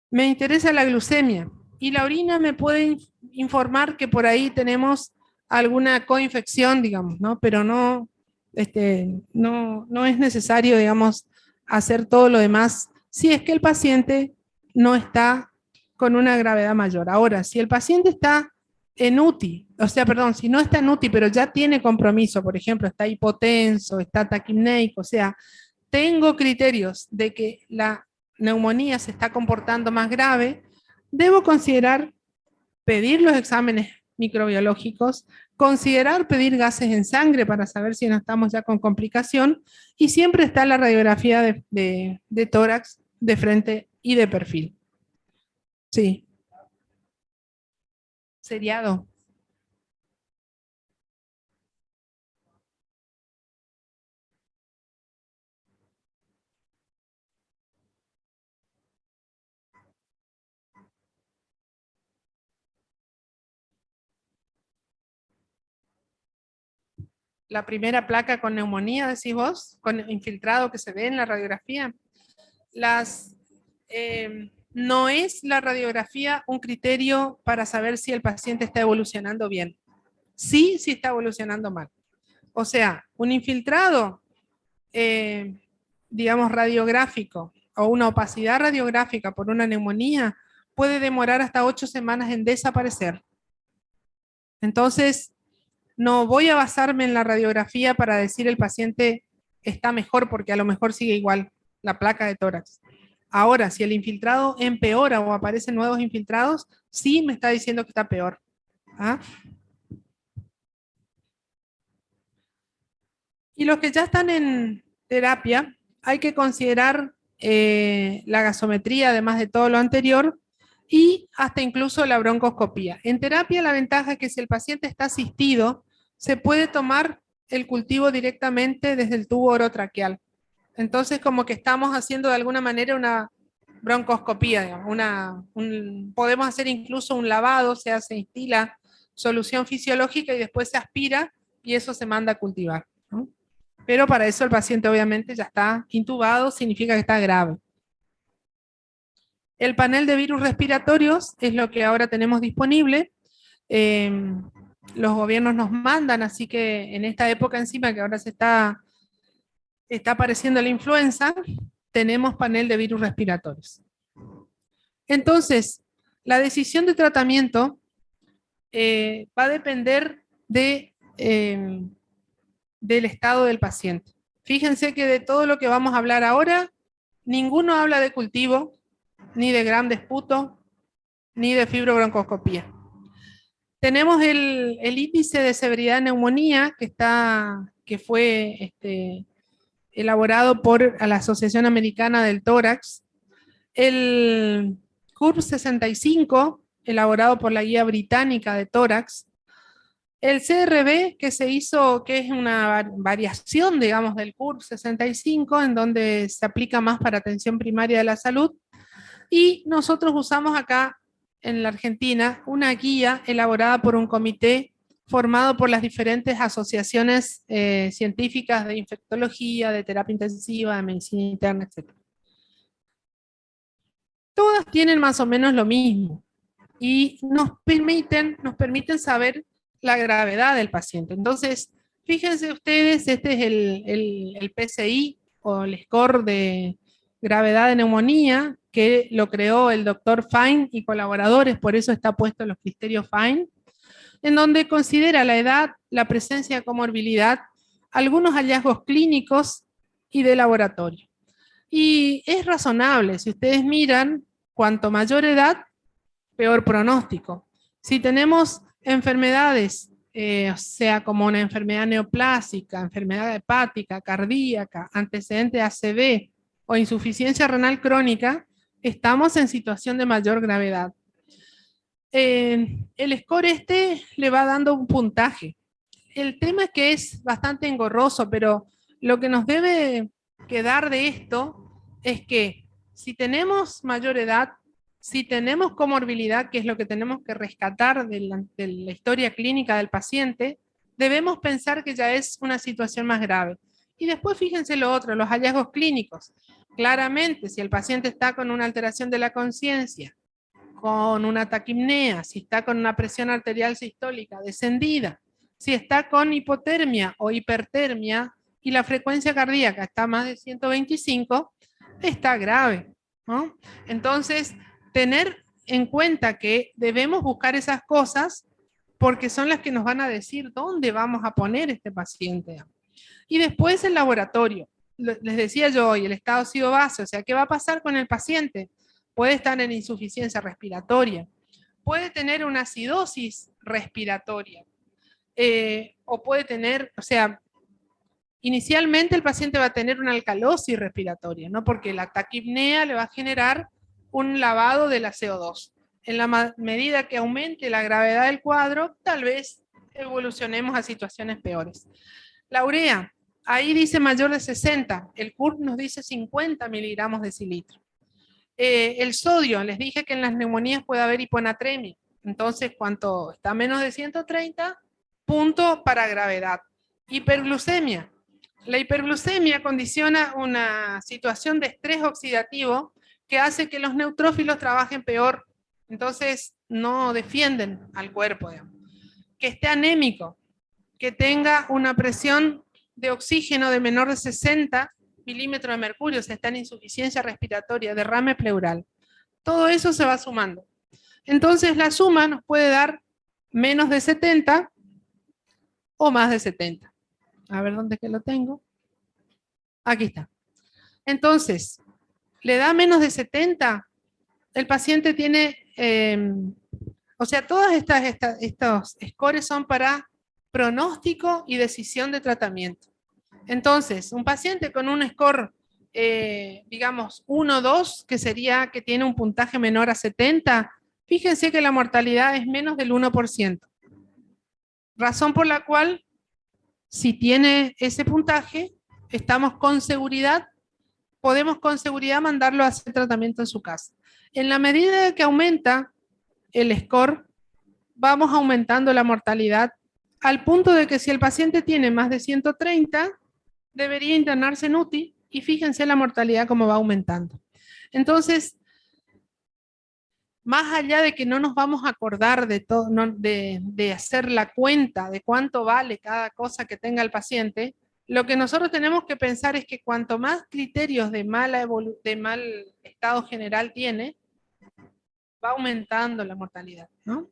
me interesa la glucemia, y la orina me puede informar que por ahí tenemos alguna coinfección, digamos, ¿no? Pero no, no es necesario, digamos, hacer todo lo demás si es que el paciente no está con una gravedad mayor. Ahora, si el paciente está en UTI, o sea, perdón, si no está en UTI, pero ya tiene compromiso, por ejemplo, está hipotenso, está taquipneico, o sea, tengo criterios de que la neumonía se está comportando más grave, debo considerar pedir los exámenes microbiológicos, considerar pedir gases en sangre para saber si no estamos ya con complicación, y siempre está la radiografía de tórax de frente y de perfil. Sí. Seriado. La primera placa con neumonía, decís vos, con infiltrado que se ve en la radiografía. No es la radiografía un criterio para saber si el paciente está evolucionando bien. Sí, sí está evolucionando mal. O sea, un infiltrado, digamos, radiográfico o una opacidad radiográfica por una neumonía puede demorar hasta 8 semanas en desaparecer. Entonces, no voy a basarme en la radiografía para decir el paciente está mejor porque a lo mejor sigue igual la placa de tórax. Ahora, si el infiltrado empeora o aparecen nuevos infiltrados, sí me está diciendo que está peor. ¿Ah? Y los que ya están en terapia, hay que considerar la gasometría, además de todo lo anterior, y hasta incluso la broncoscopía. En terapia, la ventaja es que si el paciente está asistido, se puede tomar el cultivo directamente desde el tubo orotraqueal. Entonces, como que estamos haciendo de alguna manera una broncoscopía, digamos, podemos hacer incluso un lavado, se instila solución fisiológica y después se aspira y eso se manda a cultivar, ¿no? Pero para eso el paciente obviamente ya está intubado, significa que está grave. El panel de virus respiratorios es lo que ahora tenemos disponible. Los gobiernos nos mandan, así que en esta época encima que ahora se está apareciendo la influenza, tenemos panel de virus respiratorios. Entonces, la decisión de tratamiento va a depender del estado del paciente. Fíjense que de todo lo que vamos a hablar ahora, ninguno habla de cultivo, ni de gran esputo, ni de fibrobroncoscopía. Tenemos el índice de severidad de neumonía que fue elaborado por la Asociación Americana del Tórax. El CURV 65, elaborado por la Guía Británica de Tórax. El CRB, que se hizo, que es una variación, digamos, del CURV 65, en donde se aplica más para atención primaria de la salud. Y nosotros usamos acá, en la Argentina, una guía elaborada por un comité formado por las diferentes asociaciones científicas de infectología, de terapia intensiva, de medicina interna, etc. Todas tienen más o menos lo mismo y nos permiten saber la gravedad del paciente. Entonces, fíjense ustedes, este es el PCI o el score de gravedad de neumonía que lo creó el doctor Fine y colaboradores, por eso está puesto en los criterios Fine, en donde considera la edad, la presencia de comorbilidad, algunos hallazgos clínicos y de laboratorio. Y es razonable, si ustedes miran, cuanto mayor edad, peor pronóstico. Si tenemos enfermedades o sea, como una enfermedad neoplásica, enfermedad hepática, cardíaca, antecedente de ACV o insuficiencia renal crónica, estamos en situación de mayor gravedad. El score este le va dando un puntaje. El tema es que es bastante engorroso, pero lo que nos debe quedar de esto es que si tenemos mayor edad, si tenemos comorbilidad, que es lo que tenemos que rescatar de la historia clínica del paciente, debemos pensar que ya es una situación más grave. Y después fíjense lo otro, los hallazgos clínicos. Claramente, si el paciente está con una alteración de la conciencia, con una taquipnea, si está con una presión arterial sistólica descendida, si está con hipotermia o hipertermia y la frecuencia cardíaca está más de 125, está grave, ¿no? Entonces, tener en cuenta que debemos buscar esas cosas porque son las que nos van a decir dónde vamos a poner este paciente. Y después el laboratorio. Les decía yo hoy, el estado ácido base, o sea, ¿qué va a pasar con el paciente? Puede estar en insuficiencia respiratoria, puede tener una acidosis respiratoria, o puede tener, o sea, inicialmente el paciente va a tener una alcalosis respiratoria, ¿no? Porque la taquipnea le va a generar un lavado de la CO2. En la medida que aumente la gravedad del cuadro, tal vez evolucionemos a situaciones peores. La urea, ahí dice mayor de 60, el CURP nos dice 50 miligramos de cilitro. El sodio, les dije que en las neumonías puede haber hiponatremia, entonces cuanto está menos de 130, punto para gravedad. Hiperglucemia, la hiperglucemia condiciona una situación de estrés oxidativo que hace que los neutrófilos trabajen peor, entonces no defienden al cuerpo, digamos. Que esté anémico, que tenga una presión de oxígeno de menor de 60 milímetros de mercurio, o sea, está en insuficiencia respiratoria, derrame pleural. Todo eso se va sumando. Entonces la suma nos puede dar menos de 70 o más de 70. A ver dónde es que lo tengo. Aquí está. Entonces, le da menos de 70, el paciente tiene, o sea, todos estos scores son para pronóstico y decisión de tratamiento. Entonces, un paciente con un score, digamos, 1 2, que sería que tiene un puntaje menor a 70, fíjense que la mortalidad es menos del 1%. Razón por la cual, si tiene ese puntaje, estamos con seguridad, podemos con seguridad mandarlo a hacer tratamiento en su casa. En la medida que aumenta el score, vamos aumentando la mortalidad al punto de que si el paciente tiene más de 130, debería internarse en UTI y fíjense la mortalidad cómo va aumentando. Entonces, más allá de que no nos vamos a acordar de, todo, no, de hacer la cuenta de cuánto vale cada cosa que tenga el paciente, lo que nosotros tenemos que pensar es que cuanto más criterios de mal estado general tiene, va aumentando la mortalidad, ¿no?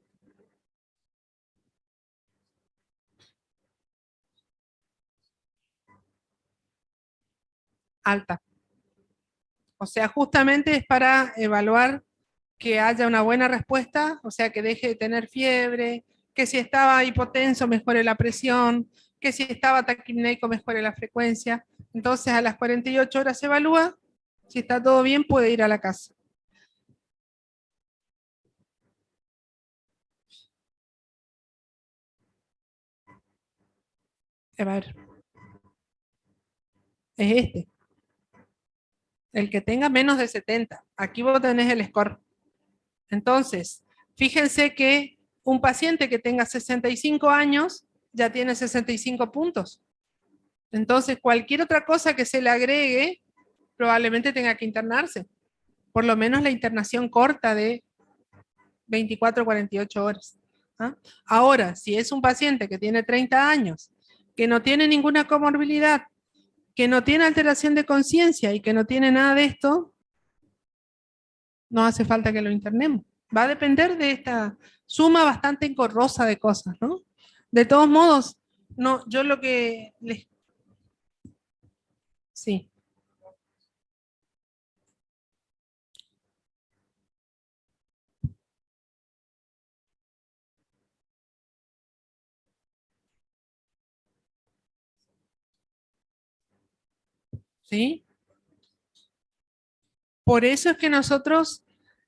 Alta. O sea, justamente es para evaluar que haya una buena respuesta, o sea, que deje de tener fiebre, que si estaba hipotenso mejore la presión, que si estaba taquipneico mejore la frecuencia. Entonces a las 48 horas se evalúa, si está todo bien puede ir a la casa. A ver, es este, el que tenga menos de 70. Aquí vos tenés el score. Entonces, fíjense que un paciente que tenga 65 años ya tiene 65 puntos. Entonces, cualquier otra cosa que se le agregue, probablemente tenga que internarse. Por lo menos la internación corta de 24 a 48 horas. ¿Ah? Ahora, si es un paciente que tiene 30 años, que no tiene ninguna comorbilidad, que no tiene alteración de conciencia y que no tiene nada de esto, no hace falta que lo internemos. Va a depender de esta suma bastante engorrosa de cosas, ¿no? De todos modos, no, yo lo que les... Sí. ¿sí? Por eso es que nosotros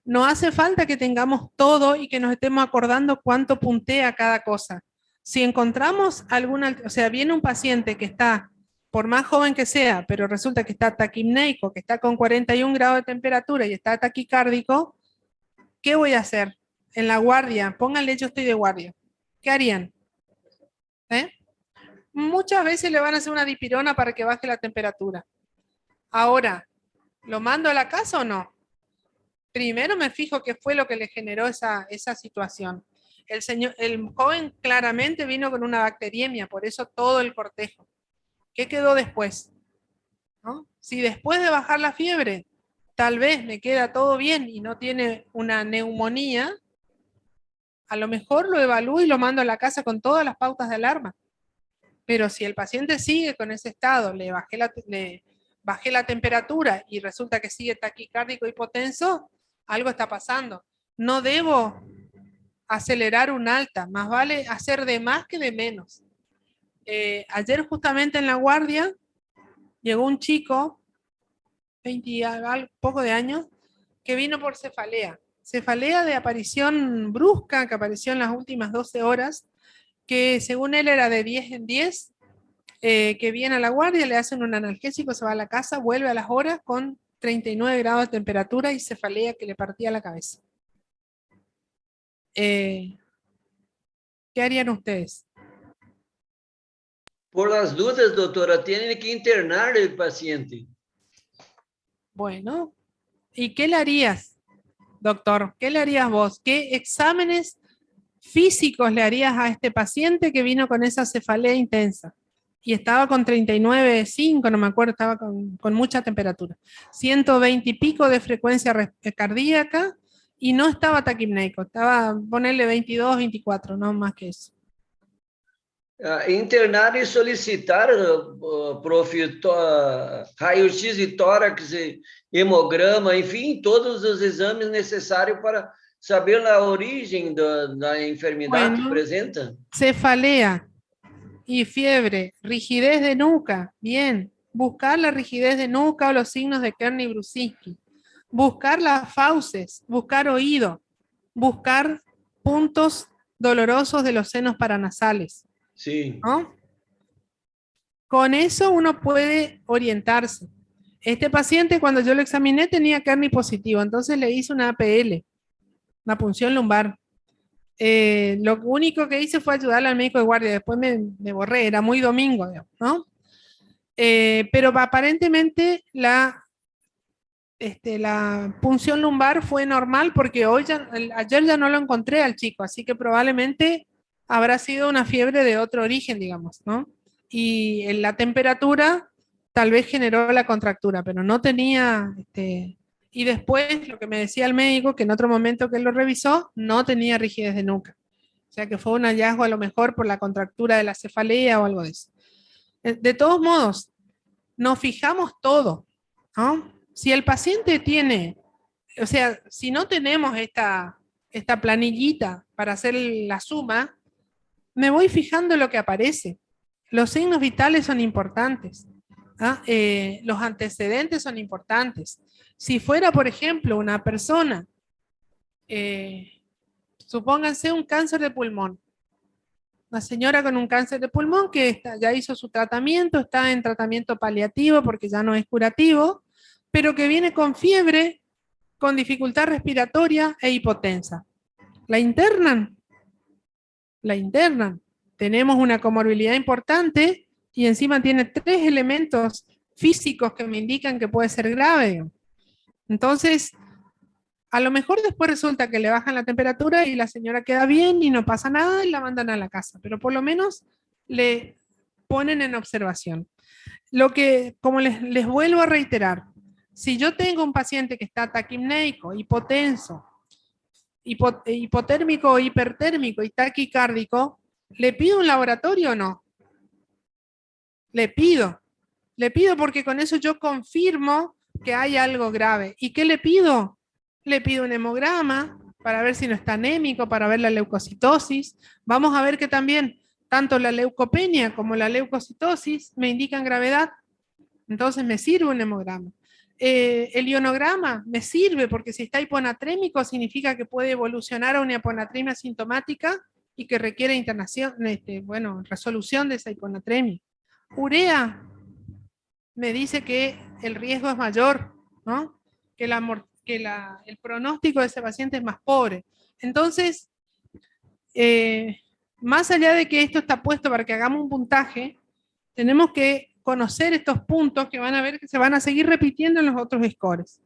no hace falta que tengamos todo y que nos estemos acordando cuánto puntea cada cosa. Si encontramos alguna, o sea, viene un paciente que está, por más joven que sea, pero resulta que está taquipneico, que está con 41 grados de temperatura y está taquicárdico, ¿qué voy a hacer? En la guardia, pónganle yo estoy de guardia. ¿Qué harían? ¿Eh? Muchas veces le van a hacer una dipirona para que baje la temperatura. Ahora, ¿lo mando a la casa o no? Primero me fijo qué fue lo que le generó esa situación. El joven claramente vino con una bacteriemia, por eso todo el cortejo. ¿Qué quedó después? ¿No? Si después de bajar la fiebre, tal vez me queda todo bien y no tiene una neumonía, a lo mejor lo evalúo y lo mando a la casa con todas las pautas de alarma. Pero si el paciente sigue con ese estado, le bajé la temperatura y resulta que sigue taquicárdico hipotenso, algo está pasando. No debo acelerar un alta, más vale hacer de más que de menos. Ayer justamente en la guardia llegó un chico, 20 y poco de años, que vino por cefalea. Cefalea de aparición brusca, que apareció en las últimas 12 horas, que según él era de 10 en 10, que viene a la guardia, le hacen un analgésico, se va a la casa, vuelve a las horas con 39 grados de temperatura y cefalea que le partía la cabeza. ¿Qué harían ustedes? Por las dudas, doctora, tienen que internar el paciente. Bueno, ¿y qué le harías, doctor? ¿Qué le harías vos? ¿Qué exámenes físicos le harías a este paciente que vino con esa cefalea intensa? Y estaba con 39,5, no me acuerdo, estaba con mucha temperatura. 120 y pico de frecuencia cardíaca y no estaba taquipneico, estaba, ponerle 22, 24, no más que eso. Internar e solicitar, prof, raio-x e tórax, e hemograma, enfim, todos os exames necessários para saber a origem da enfermidade que apresenta. Cefalea y fiebre, rigidez de nuca, bien. Buscar la rigidez de nuca o los signos de Kearney-Brusinski. Buscar las fauces, buscar oído, buscar puntos dolorosos de los senos paranasales. Sí. ¿No? Con eso uno puede orientarse. Este paciente, cuando yo lo examiné, tenía Kearney positivo, entonces le hice una APL, una punción lumbar. Lo único que hice fue ayudarle al médico de guardia, después me borré, era muy domingo, ¿no? Pero aparentemente la punción lumbar fue normal porque ayer ya no lo encontré al chico, así que probablemente habrá sido una fiebre de otro origen, digamos, ¿no? Y en la temperatura tal vez generó la contractura, pero no tenía, y después lo que me decía el médico, que en otro momento que él lo revisó, no tenía rigidez de nuca. O sea que fue un hallazgo a lo mejor por la contractura de la cefalea o algo de eso. De todos modos, nos fijamos todo, ¿no? Si el paciente tiene, o sea, si no tenemos esta planillita para hacer la suma, me voy fijando lo que aparece. Los signos vitales son importantes. ¿Ah? Los antecedentes son importantes. Si fuera, por ejemplo, una persona, supónganse un cáncer de pulmón, una señora con un cáncer de pulmón que ya hizo su tratamiento, está en tratamiento paliativo porque ya no es curativo, pero que viene con fiebre, con dificultad respiratoria e hipotensa. ¿La internan? La internan. Tenemos una comorbilidad importante y encima tiene 3 elementos físicos que me indican que puede ser grave. Entonces, a lo mejor después resulta que le bajan la temperatura y la señora queda bien y no pasa nada y la mandan a la casa, pero por lo menos le ponen en observación. Lo que, como les vuelvo a reiterar, si yo tengo un paciente que está taquipneico, hipotenso, hipotérmico, hipertérmico y taquicárdico, ¿le pido un laboratorio o no? Le pido porque con eso yo confirmo que hay algo grave. ¿Y qué le pido? Le pido un hemograma para ver si no está anémico, para ver la leucocitosis. Vamos a ver que también tanto la leucopenia como la leucocitosis me indican gravedad. Entonces me sirve un hemograma. El ionograma me sirve porque si está hiponatrémico significa que puede evolucionar a una hiponatremia asintomática y que requiere internación, bueno, resolución de esa hiponatremia. Urea me dice que el riesgo es mayor, ¿no? Que el pronóstico de ese paciente es más pobre. Entonces, más allá de que esto está puesto para que hagamos un puntaje, tenemos que conocer estos puntos que van a ver que se van a seguir repitiendo en los otros scores.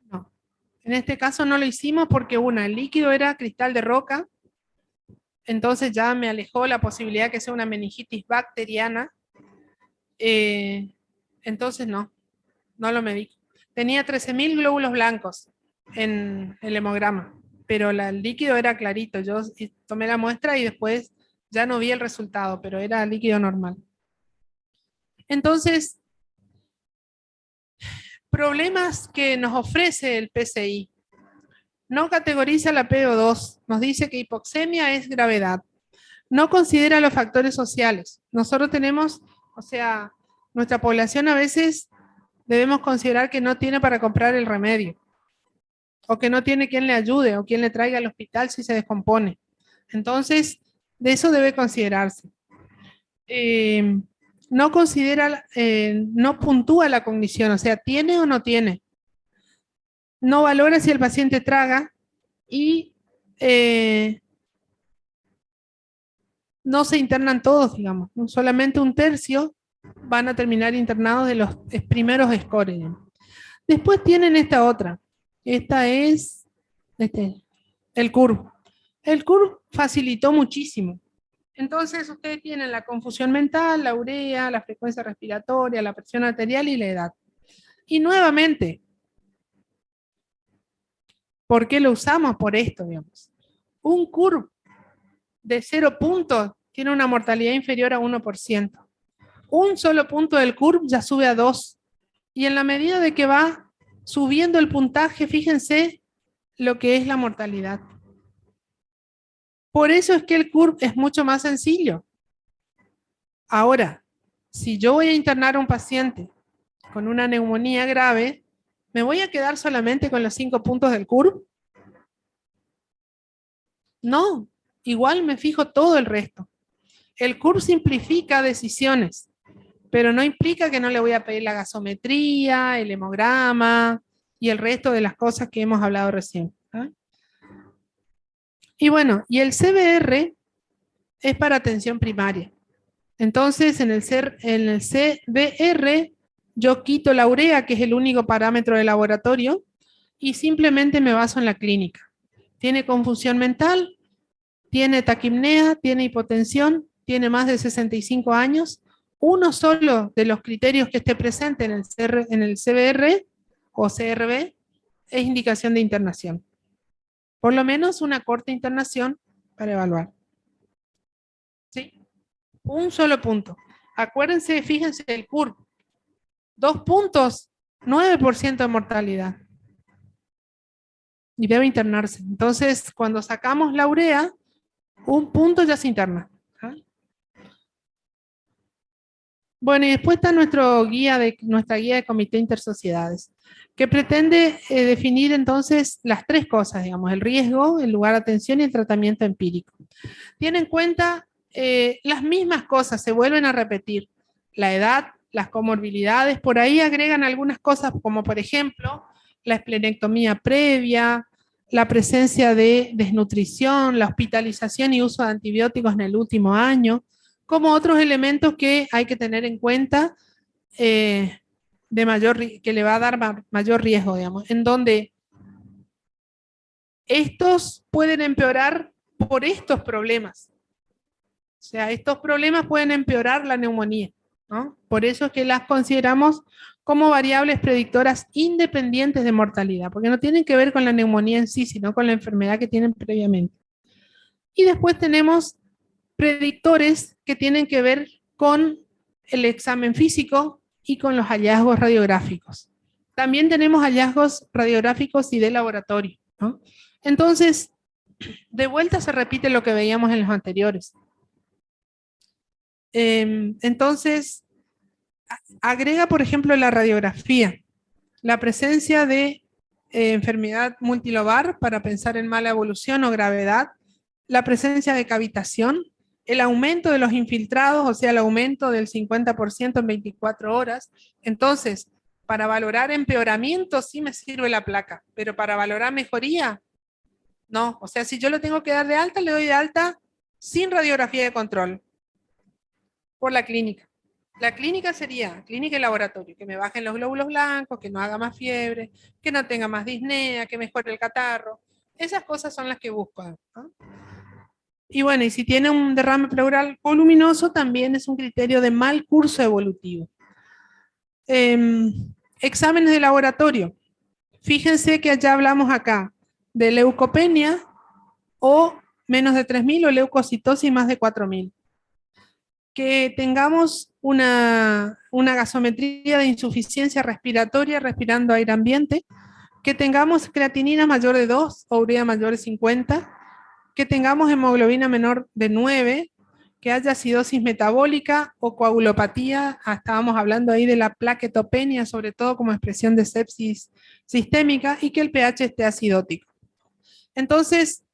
No. En este caso no lo hicimos porque el líquido era cristal de roca, entonces ya me alejó la posibilidad que sea una meningitis bacteriana. Entonces no lo medí. Tenía 13.000 glóbulos blancos en el hemograma, pero el líquido era clarito. Yo tomé la muestra y después ya no vi el resultado, pero era líquido normal. Entonces, problemas que nos ofrece el PCI. No categoriza la PO2, nos dice que hipoxemia es gravedad. No considera los factores sociales. Nosotros tenemos, o sea, nuestra población a veces debemos considerar que no tiene para comprar el remedio, o que no tiene quien le ayude, o quien le traiga al hospital si se descompone. Entonces, de eso debe considerarse. No considera, no puntúa la cognición, o sea, tiene o no tiene. No valora si el paciente traga y no se internan todos, digamos, ¿no? Solamente un tercio van a terminar internados de los primeros scores. Después tienen esta otra. Esta es el CURV. El CURV facilitó muchísimo. Entonces ustedes tienen la confusión mental, la urea, la frecuencia respiratoria, la presión arterial y la edad. Y nuevamente, ¿por qué lo usamos? Por esto, digamos. Un CURV de 0 puntos tiene una mortalidad inferior a 1%. Un solo punto del CURV ya sube a 2. Y en la medida de que va subiendo el puntaje, fíjense lo que es la mortalidad. Por eso es que el CURV es mucho más sencillo. Ahora, si yo voy a internar a un paciente con una neumonía grave, ¿me voy a quedar solamente con los 5 puntos del CURV? No, igual me fijo todo el resto. El CURV simplifica decisiones, pero no implica que no le voy a pedir la gasometría, el hemograma y el resto de las cosas que hemos hablado recién. ¿Ah? Y bueno, y el CBR es para atención primaria. Entonces, en el CBR, yo quito la urea, que es el único parámetro de laboratorio, y simplemente me baso en la clínica. Tiene confusión mental, tiene taquipnea, tiene hipotensión, tiene más de 65 años. Uno solo de los criterios que esté presente en el CBR o CRB es indicación de internación. Por lo menos una corta internación para evaluar. ¿Sí? Un solo punto. Acuérdense, fíjense el CURV. 2 puntos, 9% de mortalidad. Y debe internarse. Entonces, cuando sacamos la urea, un punto ya se interna. ¿Ah? Bueno, y después está nuestra guía de comité intersociedades, que pretende definir entonces las 3 cosas, digamos, el riesgo, el lugar de atención y el tratamiento empírico. Tiene en cuenta las mismas cosas, se vuelven a repetir. La edad, las comorbilidades, por ahí agregan algunas cosas como por ejemplo la esplenectomía previa, la presencia de desnutrición, la hospitalización y uso de antibióticos en el último año, como otros elementos que hay que tener en cuenta que le va a dar mayor riesgo, digamos, en donde estos pueden empeorar por estos problemas. O sea, estos problemas pueden empeorar la neumonía, ¿no? Por eso es que las consideramos como variables predictoras independientes de mortalidad, porque no tienen que ver con la neumonía en sí, sino con la enfermedad que tienen previamente. Y después tenemos predictores que tienen que ver con el examen físico y con los hallazgos radiográficos. También tenemos hallazgos radiográficos y de laboratorio, ¿no? Entonces, de vuelta se repite lo que veíamos en los anteriores. Entonces, agrega, por ejemplo, la radiografía, la presencia de enfermedad multilobar para pensar en mala evolución o gravedad, la presencia de cavitación, el aumento de los infiltrados, o sea, el aumento del 50% en 24 horas. Entonces, para valorar empeoramiento sí me sirve la placa, pero para valorar mejoría, no. O sea, si yo lo tengo que dar de alta, le doy de alta sin radiografía de control por la clínica. La clínica sería clínica y laboratorio, que me bajen los glóbulos blancos, que no haga más fiebre, que no tenga más disnea, que mejore el catarro. Esas cosas son las que busco, ¿no? Y bueno, y si tiene un derrame pleural voluminoso, también es un criterio de mal curso evolutivo. Exámenes de laboratorio. Fíjense que allá hablamos acá de leucopenia o menos de 3.000 o leucocitosis más de 4.000. Que tengamos una gasometría de insuficiencia respiratoria respirando aire ambiente, que tengamos creatinina mayor de 2 o urea mayor de 50, que tengamos hemoglobina menor de 9, que haya acidosis metabólica o coagulopatía, estábamos hablando ahí de la plaquetopenia, sobre todo como expresión de sepsis sistémica, y que el pH esté acidótico. Entonces,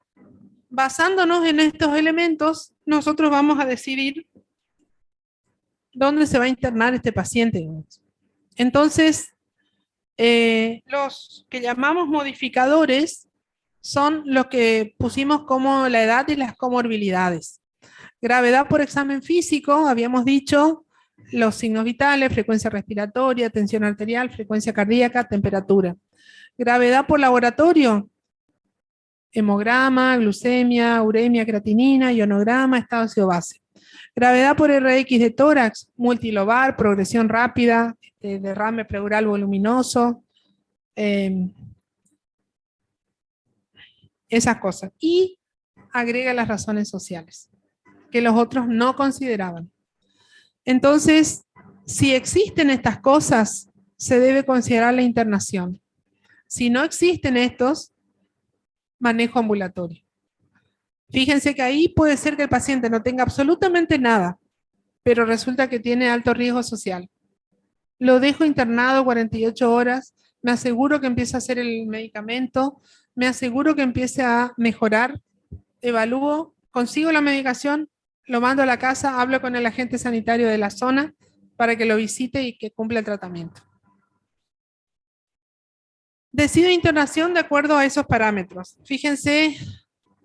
basándonos en estos elementos, nosotros vamos a decidir dónde se va a internar este paciente. Entonces, los que llamamos modificadores son los que pusimos como la edad y las comorbilidades. Gravedad por examen físico, habíamos dicho los signos vitales, frecuencia respiratoria, tensión arterial, frecuencia cardíaca, temperatura. Gravedad por laboratorio, hemograma, glucemia, uremia, creatinina, ionograma, estado ácido base. Gravedad por RX de tórax, multilobar, progresión rápida, derrame pleural voluminoso, esas cosas. Y agrega las razones sociales, que los otros no consideraban. Entonces, si existen estas cosas, se debe considerar la internación. Si no existen estos, manejo ambulatorio. Fíjense que ahí puede ser que el paciente no tenga absolutamente nada, pero resulta que tiene alto riesgo social. Lo dejo internado 48 horas, me aseguro que empiece a hacer el medicamento, me aseguro que empiece a mejorar, evalúo, consigo la medicación, lo mando a la casa, hablo con el agente sanitario de la zona para que lo visite y que cumpla el tratamiento. Decido internación de acuerdo a esos parámetros. Fíjense,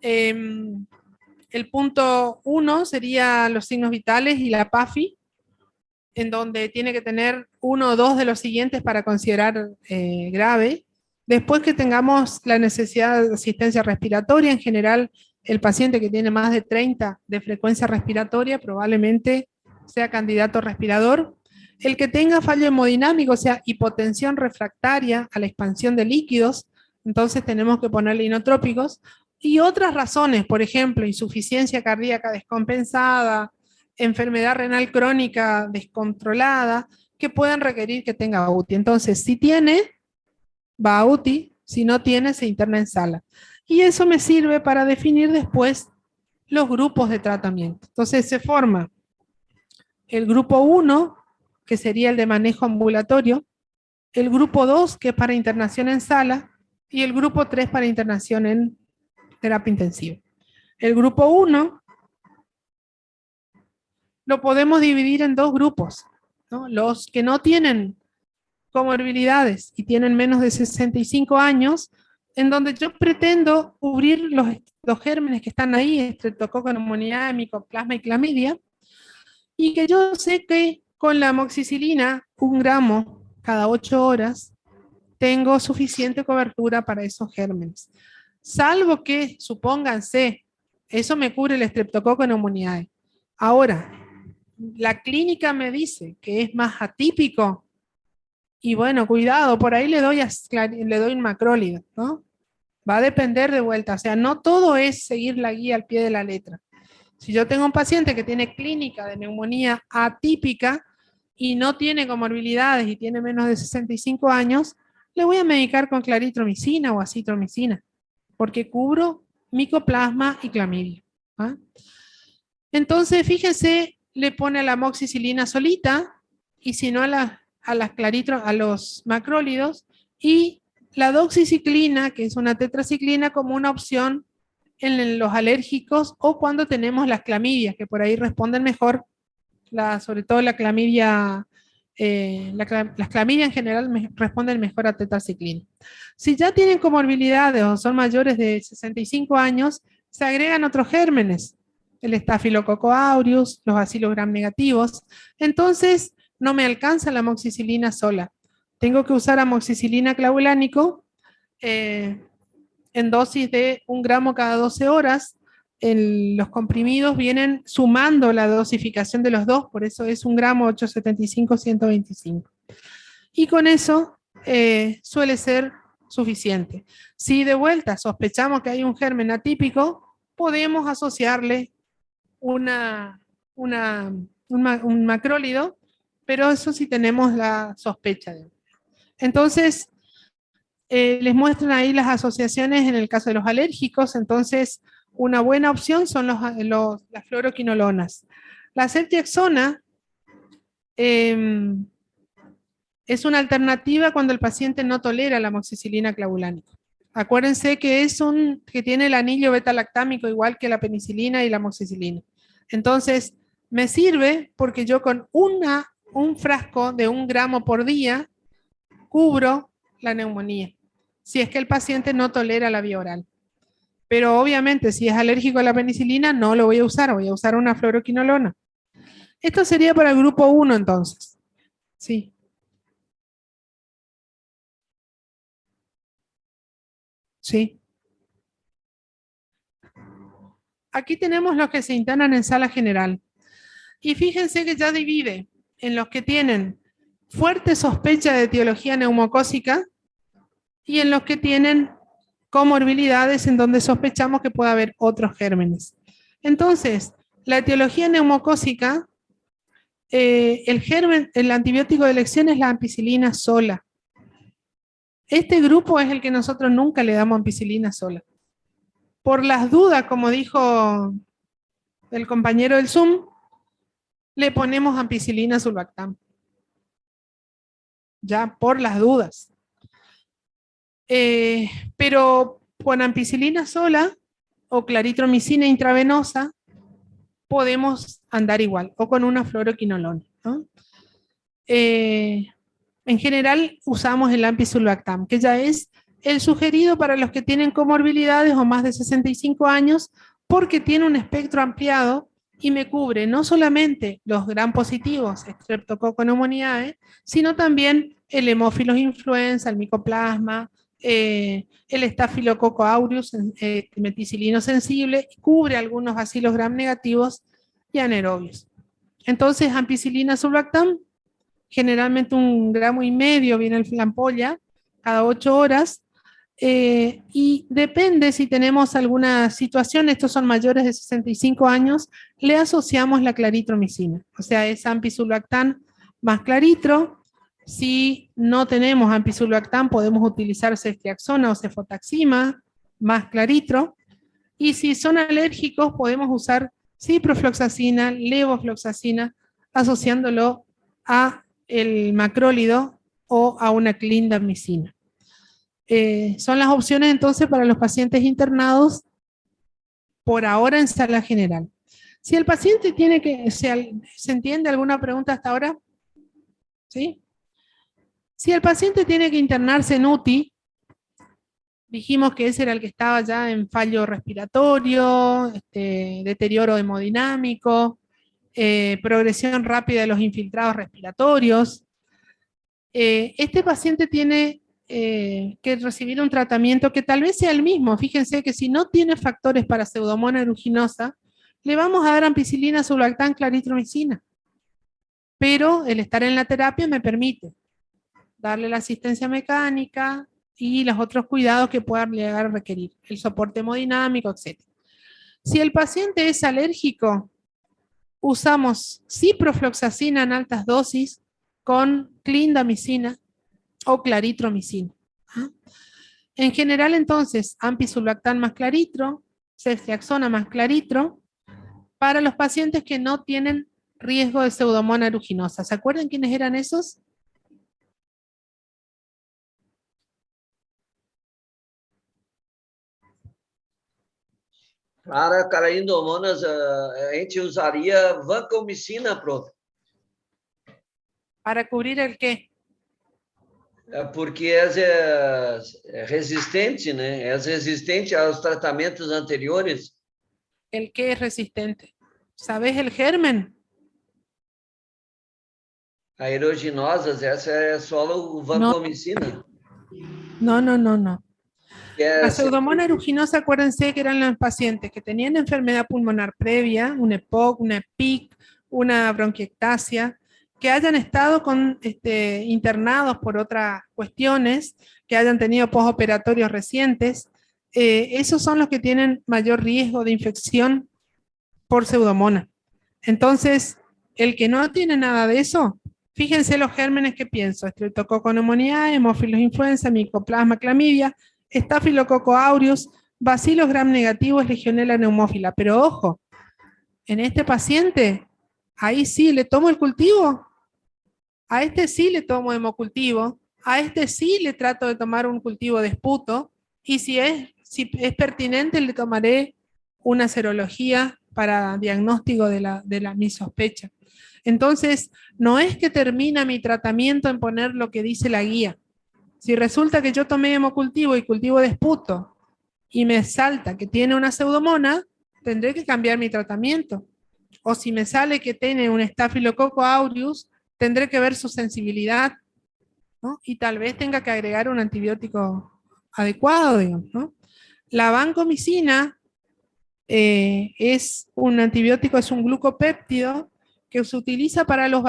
el punto 1 sería los signos vitales y la PAFI, en donde tiene que tener uno o dos de los siguientes para considerar grave. Después que tengamos la necesidad de asistencia respiratoria, en general el paciente que tiene más de 30 de frecuencia respiratoria probablemente sea candidato a respirador. El que tenga fallo hemodinámico, o sea, hipotensión refractaria a la expansión de líquidos, entonces tenemos que ponerle inotrópicos. Y otras razones, por ejemplo, insuficiencia cardíaca descompensada, enfermedad renal crónica descontrolada, que puedan requerir que tenga UTI. Entonces, si tiene, va a UTI, si no tiene, se interna en sala. Y eso me sirve para definir después los grupos de tratamiento. Entonces, se forma el grupo 1, que sería el de manejo ambulatorio, el grupo 2, que es para internación en sala, y el grupo 3 para internación en terapia intensiva. El grupo 1 lo podemos dividir en dos grupos, ¿no? Los que no tienen comorbilidades y tienen menos de 65 años, en donde yo pretendo cubrir los gérmenes que están ahí, estreptococo, neumonía, micoplasma y clamidia, y que yo sé que con la amoxicilina, 1 gramo cada 8 horas, tengo suficiente cobertura para esos gérmenes. Salvo que, supónganse, eso me cubre el estreptococo pneumoniae. Ahora, la clínica me dice que es más atípico, y bueno, cuidado, por ahí le doy un macrólida, ¿no? Va a depender de vuelta, o sea, no todo es seguir la guía al pie de la letra. Si yo tengo un paciente que tiene clínica de neumonía atípica y no tiene comorbilidades y tiene menos de 65 años, le voy a medicar con claritromicina o acitromicina, porque cubro micoplasma y clamidia. ¿Ah? Entonces, fíjense, le pone la amoxicilina solita, y si no a los macrólidos, y la doxiciclina, que es una tetraciclina, como una opción en los alérgicos o cuando tenemos las clamidias, que por ahí responden mejor, sobre todo la clamidia, las clamidias en general responden mejor a tetraciclina. Si ya tienen comorbilidades o son mayores de 65 años, se agregan otros gérmenes, el Staphylococcus aureus, los bacilos gram negativos. Entonces, no me alcanza la amoxicilina sola. Tengo que usar amoxicilina clavulánico en dosis de 1 gramo cada 12 horas. Los comprimidos vienen sumando la dosificación de los dos, por eso es 1 gramo 875, 125. Y con eso suele ser suficiente. Si de vuelta sospechamos que hay un germen atípico, podemos asociarle un macrólido, pero eso sí tenemos la sospecha. Entonces, les muestran ahí las asociaciones en el caso de los alérgicos. Entonces, una buena opción son las fluoroquinolonas. La ceftriaxona es una alternativa cuando el paciente no tolera la amoxicilina clavulánica. Acuérdense que que tiene el anillo beta-lactámico igual que la penicilina y la amoxicilina. Entonces, me sirve porque yo con un frasco de 1 gramo por día cubro la neumonía, si es que el paciente no tolera la vía oral. Pero obviamente, si es alérgico a la penicilina, no lo voy a usar una fluoroquinolona. Esto sería para el grupo 1, entonces. Sí. Sí. Aquí tenemos los que se internan en sala general. Y fíjense que ya divide en los que tienen fuerte sospecha de etiología neumocócica y en los que tienen comorbilidades en donde sospechamos que puede haber otros gérmenes. Entonces, la etiología neumocócica, el antibiótico de elección es la ampicilina sola. Este grupo es el que nosotros nunca le damos ampicilina sola. Por las dudas, como dijo el compañero del Zoom, le ponemos ampicilina sulbactam. Ya, por las dudas. Pero con ampicilina sola o claritromicina intravenosa podemos andar igual, o con una fluoroquinolona, ¿no? En general usamos el ampicilbactam, que ya es el sugerido para los que tienen comorbilidades o más de 65 años, porque tiene un espectro ampliado y me cubre no solamente los gram positivos, Streptococcus pneumoniae, sino también el Haemophilus influenza, el micoplasma, el Staphylococcus aureus, meticilino sensible, cubre algunos bacilos gram negativos y anaerobios. Entonces, ampicilina sulbactam, generalmente 1,5 gramos viene en la ampolla cada 8 horas, y depende si tenemos alguna situación, estos son mayores de 65 años, le asociamos la claritromicina, o sea, es ampicilbactam más claritro. Si no tenemos ampicilbactam, podemos utilizar ceftriaxona o cefotaxima más claritro, y si son alérgicos, podemos usar ciprofloxacina, levofloxacina, asociándolo a el macrólido o a una clindamicina. Son las opciones entonces para los pacientes internados por ahora en sala general. Si el paciente tiene que, ¿se entiende alguna pregunta hasta ahora? ¿Sí? Si el paciente tiene que internarse en UTI, dijimos que ese era el que estaba ya en fallo respiratorio, deterioro hemodinámico, progresión rápida de los infiltrados respiratorios. Este paciente tiene que recibir un tratamiento que tal vez sea el mismo. Fíjense que si no tiene factores para pseudomonas aeruginosa, le vamos a dar ampicilina sulbactam claritromicina. Pero el estar en la terapia me permite darle la asistencia mecánica y los otros cuidados que puedan llegar a requerir, el soporte hemodinámico, etc. Si el paciente es alérgico, usamos ciprofloxacina en altas dosis con clindamicina o claritromicina. ¿Ah? En general, entonces, ampicsulbactam más claritro, ceftriaxona más claritro, para los pacientes que no tienen riesgo de Pseudomonas aeruginosa. ¿Se acuerdan quiénes eran esos? Para caraindomonas, a gente usaria vancomicina, prof. ¿Para cubrir el qué? Porque é resistente, né? É resistente aos tratamentos anteriores. ¿El qué es resistente? ¿Sabes el germen? Aeruginosas, essa é só o vancomicina. No, no, no, no. Que La é Pseudomonas aeruginosa, acuérdense que eran los pacientes que tenían enfermedad pulmonar previa, un EPOC, una EPIC, una bronquiectasia, que hayan estado internados por otras cuestiones, que hayan tenido postoperatorios recientes. Esos son los que tienen mayor riesgo de infección por Pseudomonas. Entonces, el que no tiene nada de eso, fíjense los gérmenes que pienso: Streptococcus pneumoniae, Haemophilus influenza, Mycoplasma clamidia, Staphylococcus aureus, Bacillus gram negativos, Legionella pneumófila. Pero ojo, en este paciente, ahí sí le tomo el cultivo, a este sí le tomo hemocultivo, a este sí le trato de tomar un cultivo de esputo, y si es pertinente le tomaré una serología para diagnóstico de mi sospecha. Entonces, no es que termina mi tratamiento en poner lo que dice la guía. Si resulta que yo tomé hemocultivo y cultivo de esputo y me salta que tiene una pseudomona, tendré que cambiar mi tratamiento. O si me sale que tiene un Staphylococcus aureus, tendré que ver su sensibilidad, ¿no? Y tal vez tenga que agregar un antibiótico adecuado, digamos, ¿no? La vancomicina es un antibiótico, es un glucopéptido que se utiliza para los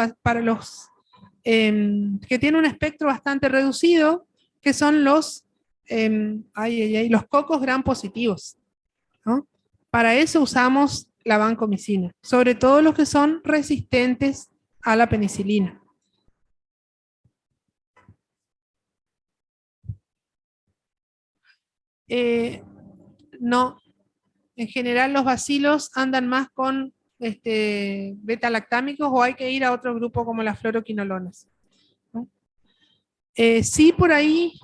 que tiene un espectro bastante reducido, que son los cocos gram positivos, ¿no? Para eso usamos la vancomicina, sobre todo los que son resistentes a la penicilina. No, en general los bacilos andan más con beta-lactámicos, o hay que ir a otro grupo como las fluoroquinolonas, ¿no? Sí, por ahí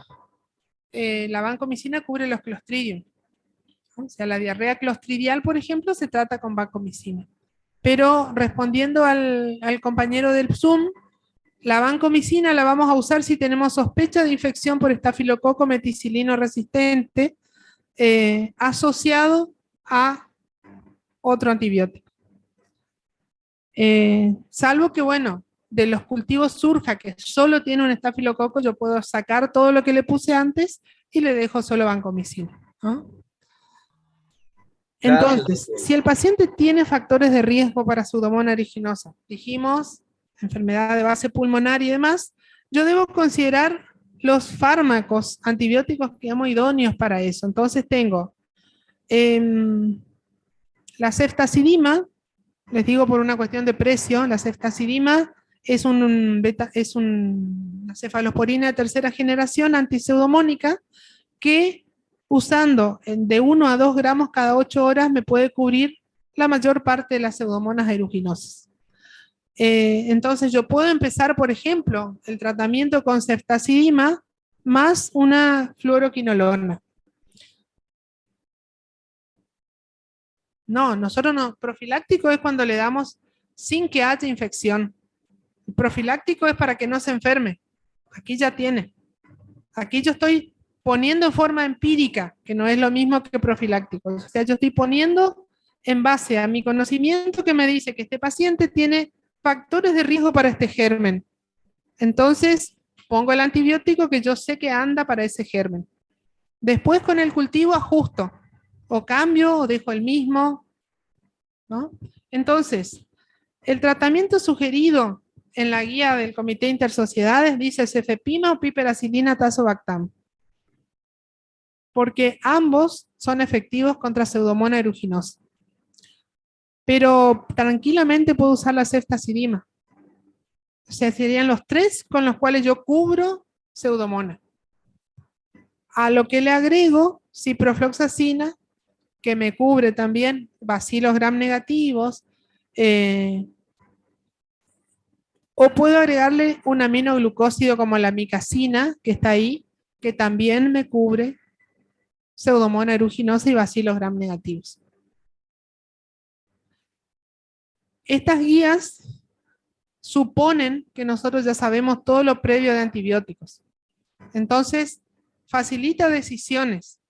la vancomicina cubre los clostridium, ¿no? O sea, la diarrea clostridial, por ejemplo, se trata con vancomicina. Pero respondiendo al compañero del Zoom, la vancomicina la vamos a usar si tenemos sospecha de infección por estafilococo meticilino resistente asociado a otro antibiótico. Salvo que, bueno, de los cultivos surja que solo tiene un estafilococo, yo puedo sacar todo lo que le puse antes y le dejo solo vancomicina, ¿no? Entonces, si el paciente tiene factores de riesgo para Pseudomonas aeruginosa, dijimos, enfermedad de base pulmonar y demás, yo debo considerar los fármacos antibióticos que llamo idóneos para eso. Entonces tengo la ceftazidima, les digo por una cuestión de precio, la ceftazidima es una cefalosporina de tercera generación antipseudomónica que usando de 1 a 2 gramos cada 8 horas me puede cubrir la mayor parte de las pseudomonas aeruginosas. Entonces yo puedo empezar, por ejemplo, el tratamiento con ceftazidima más una fluoroquinolona. No, nosotros no. Profiláctico es cuando le damos sin que haya infección. El profiláctico es para que no se enferme. Aquí ya tiene. Aquí yo estoy poniendo en forma empírica, que no es lo mismo que profiláctico. O sea, yo estoy poniendo en base a mi conocimiento que me dice que este paciente tiene factores de riesgo para este germen. Entonces, pongo el antibiótico que yo sé que anda para ese germen. Después con el cultivo ajusto. O cambio o dejo el mismo, ¿no? Entonces, el tratamiento sugerido en la guía del Comité Intersociedades dice cefepima o piperacilina tazobactam, porque ambos son efectivos contra Pseudomonas aeruginosa. Pero tranquilamente puedo usar la ceftazidima. O sea, serían los tres con los cuales yo cubro Pseudomonas. A lo que le agrego ciprofloxacina, que me cubre también bacilos gram negativos, o puedo agregarle un aminoglucósido como la micacina, que está ahí, que también me cubre Pseudomonas aeruginosa y bacilos gram negativos. Estas guías suponen que nosotros ya sabemos todo lo previo de antibióticos. Entonces, facilita decisiones.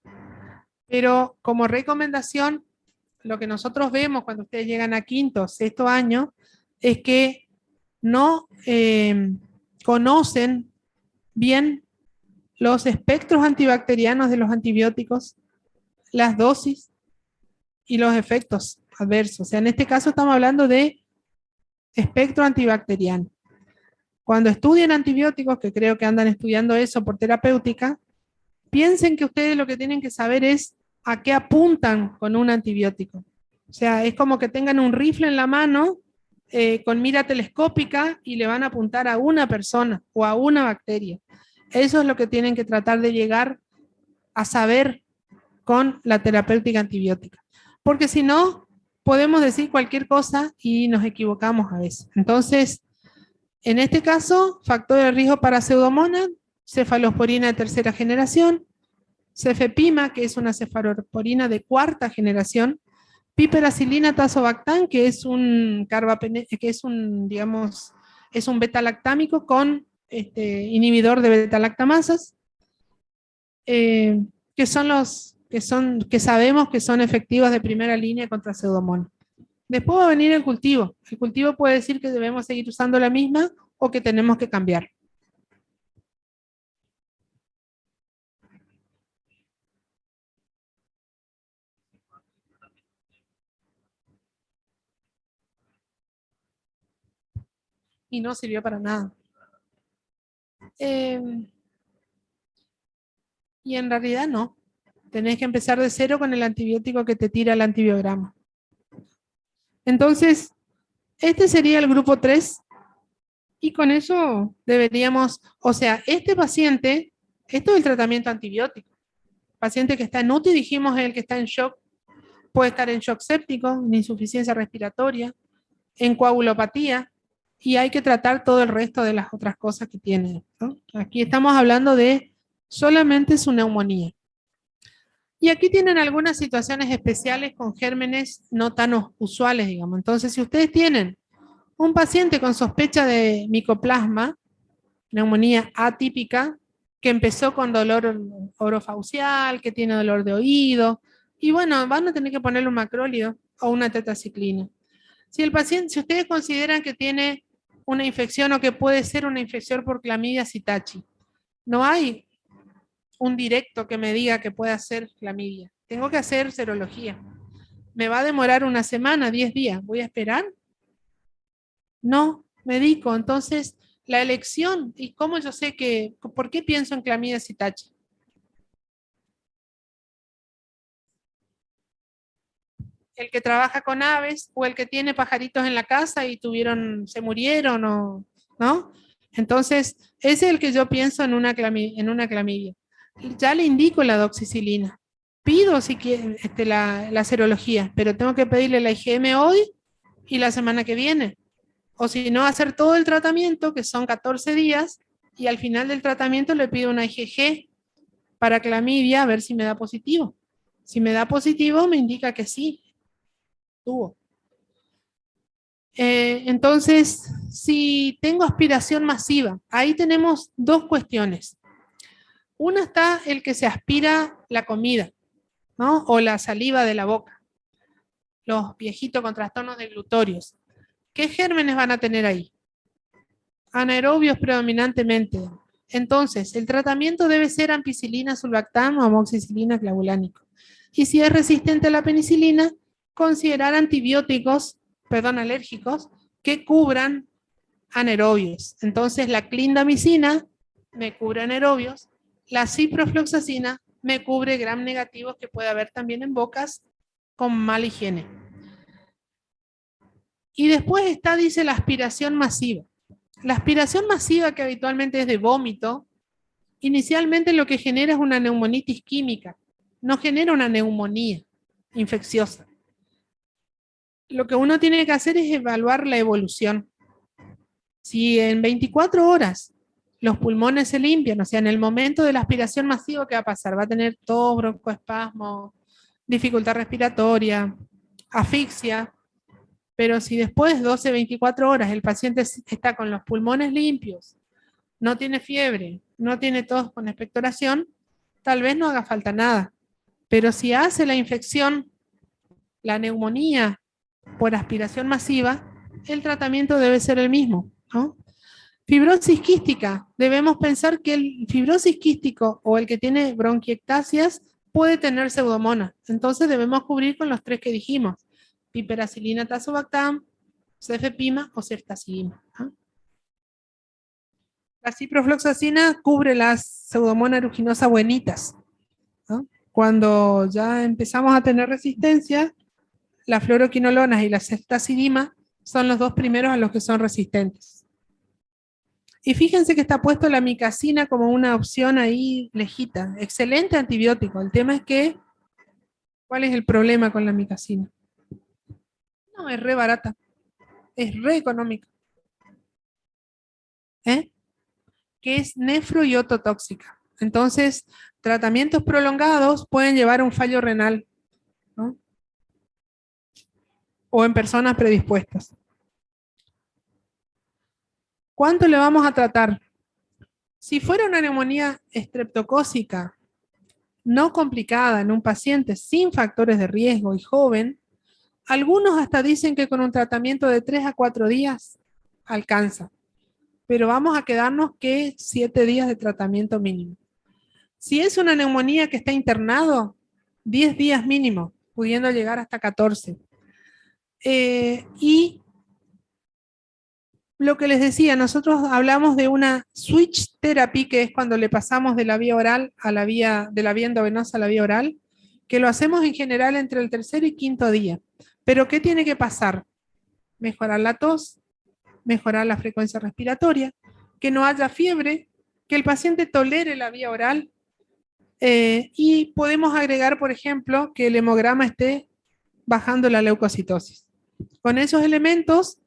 Pero como recomendación, lo que nosotros vemos cuando ustedes llegan a quinto, sexto año, es que no conocen bien los espectros antibacterianos de los antibióticos, las dosis y los efectos adversos. O sea, en este caso estamos hablando de espectro antibacteriano. Cuando estudien antibióticos, que creo que andan estudiando eso por terapéutica, piensen que ustedes lo que tienen que saber es a qué apuntan con un antibiótico. O sea, es como que tengan un rifle en la mano con mira telescópica y le van a apuntar a una persona o a una bacteria. Eso es lo que tienen que tratar de llegar a saber con la terapéutica antibiótica. Porque si no, podemos decir cualquier cosa y nos equivocamos a veces. Entonces, en este caso, factor de riesgo para Pseudomonas, cefalosporina de tercera generación, cefepima, que es una cefalosporina de cuarta generación, piperacilina tazobactam, que es un digamos, es un beta-lactámico con inhibidor de beta-lactamasas, que son los que sabemos que son efectivos de primera línea contra Pseudomonas. Después va a venir el cultivo. El cultivo puede decir que debemos seguir usando la misma o que tenemos que cambiar. Y no sirvió para nada. Y en realidad no. Tenés que empezar de cero con el antibiótico que te tira el antibiograma. Entonces, este sería el grupo 3. Y con eso deberíamos, o sea, este paciente, esto es el tratamiento antibiótico. Paciente que está en UTI, dijimos, es el que está en shock. Puede estar en shock séptico, en insuficiencia respiratoria, en coagulopatía, y hay que tratar todo el resto de las otras cosas que tiene, ¿no? Aquí estamos hablando de solamente su neumonía. Y aquí tienen algunas situaciones especiales con gérmenes no tan usuales, digamos. Entonces, si ustedes tienen un paciente con sospecha de micoplasma, neumonía atípica, que empezó con dolor orofaucial, que tiene dolor de oído, y bueno, van a tener que ponerle un macrólido o una tetraciclina. Si el paciente, si ustedes consideran que tiene una infección o que puede ser una infección por clamidia Citachi, no hay un directo que me diga que puede ser clamidia. Tengo que hacer serología. ¿Me va a demorar una semana, 10 días? ¿Voy a esperar? No, medico. Entonces, la elección, ¿y cómo yo sé que, por qué pienso en clamidia Citachi? El que trabaja con aves o el que tiene pajaritos en la casa y se murieron, ¿no? Entonces, ese es el que yo pienso en una clamidia. Ya le indico la doxicilina. Pido si quiere, la serología, pero tengo que pedirle la IgM hoy y la semana que viene. O si no, hacer todo el tratamiento, que son 14 días, y al final del tratamiento le pido una IgG para clamidia a ver si me da positivo. Si me da positivo, me indica que sí, tuvo. Entonces, si tengo aspiración masiva, ahí tenemos dos cuestiones. Una está el que se aspira la comida, ¿no? O la saliva de la boca. Los viejitos con trastornos de glutorios. ¿Qué gérmenes van a tener ahí? Anaerobios predominantemente. Entonces, el tratamiento debe ser ampicilina, sulbactam o amoxicilina clavulánico. Y si es resistente a la penicilina, considerar antibióticos, alérgicos, que cubran anaerobios. Entonces, la clindamicina me cubre anaerobios, la ciprofloxacina me cubre gram negativos que puede haber también en bocas con mala higiene. Y después está, dice, la aspiración masiva. La aspiración masiva, que habitualmente es de vómito, inicialmente lo que genera es una neumonitis química, no genera una neumonía infecciosa. Lo que uno tiene que hacer es evaluar la evolución. Si en 24 horas los pulmones se limpian, o sea, en el momento de la aspiración masiva, ¿qué va a pasar? Va a tener tos, broncoespasmo, dificultad respiratoria, asfixia, pero si después de 12, 24 horas el paciente está con los pulmones limpios, no tiene fiebre, no tiene tos con expectoración, tal vez no haga falta nada. Pero si hace la infección, la neumonía por aspiración masiva, el tratamiento debe ser el mismo, ¿no? Fibrosis quística. Debemos pensar que el fibrosis quístico o el que tiene bronquiectasias puede tener pseudomonas. Entonces debemos cubrir con los 3 que dijimos: piperacilina, tazobactam, cefepima o ceftazidima, ¿no? La ciprofloxacina cubre las pseudomonas aeruginosa buenitas, ¿no? Cuando ya empezamos a tener resistencia, las fluoroquinolonas y la ceftazidima son los 2 primeros a los que son resistentes. Y fíjense que está puesto la micacina como una opción ahí lejita. Excelente antibiótico. El tema es que, ¿cuál es el problema con la micacina? No, es re barata. Es re económica. Que es nefro y ototóxica. Entonces, tratamientos prolongados pueden llevar a un fallo renal, ¿no? O en personas predispuestas. ¿Cuánto le vamos a tratar? Si fuera una neumonía estreptocócica no complicada en un paciente sin factores de riesgo y joven, algunos hasta dicen que con un tratamiento de 3 a 4 días alcanza, pero vamos a quedarnos que 7 días de tratamiento mínimo. Si es una neumonía que está internado, 10 días mínimo, pudiendo llegar hasta 14. Y lo que les decía, nosotros hablamos de una switch therapy, que es cuando le pasamos de la vía oral a la vía, de la vía endovenosa a la vía oral, que lo hacemos en general entre el 3er y 5.º día. Pero ¿qué tiene que pasar? Mejorar la tos, mejorar la frecuencia respiratoria, que no haya fiebre, que el paciente tolere la vía oral, y podemos agregar, por ejemplo, que el hemograma esté bajando la leucocitosis. Con esos elementos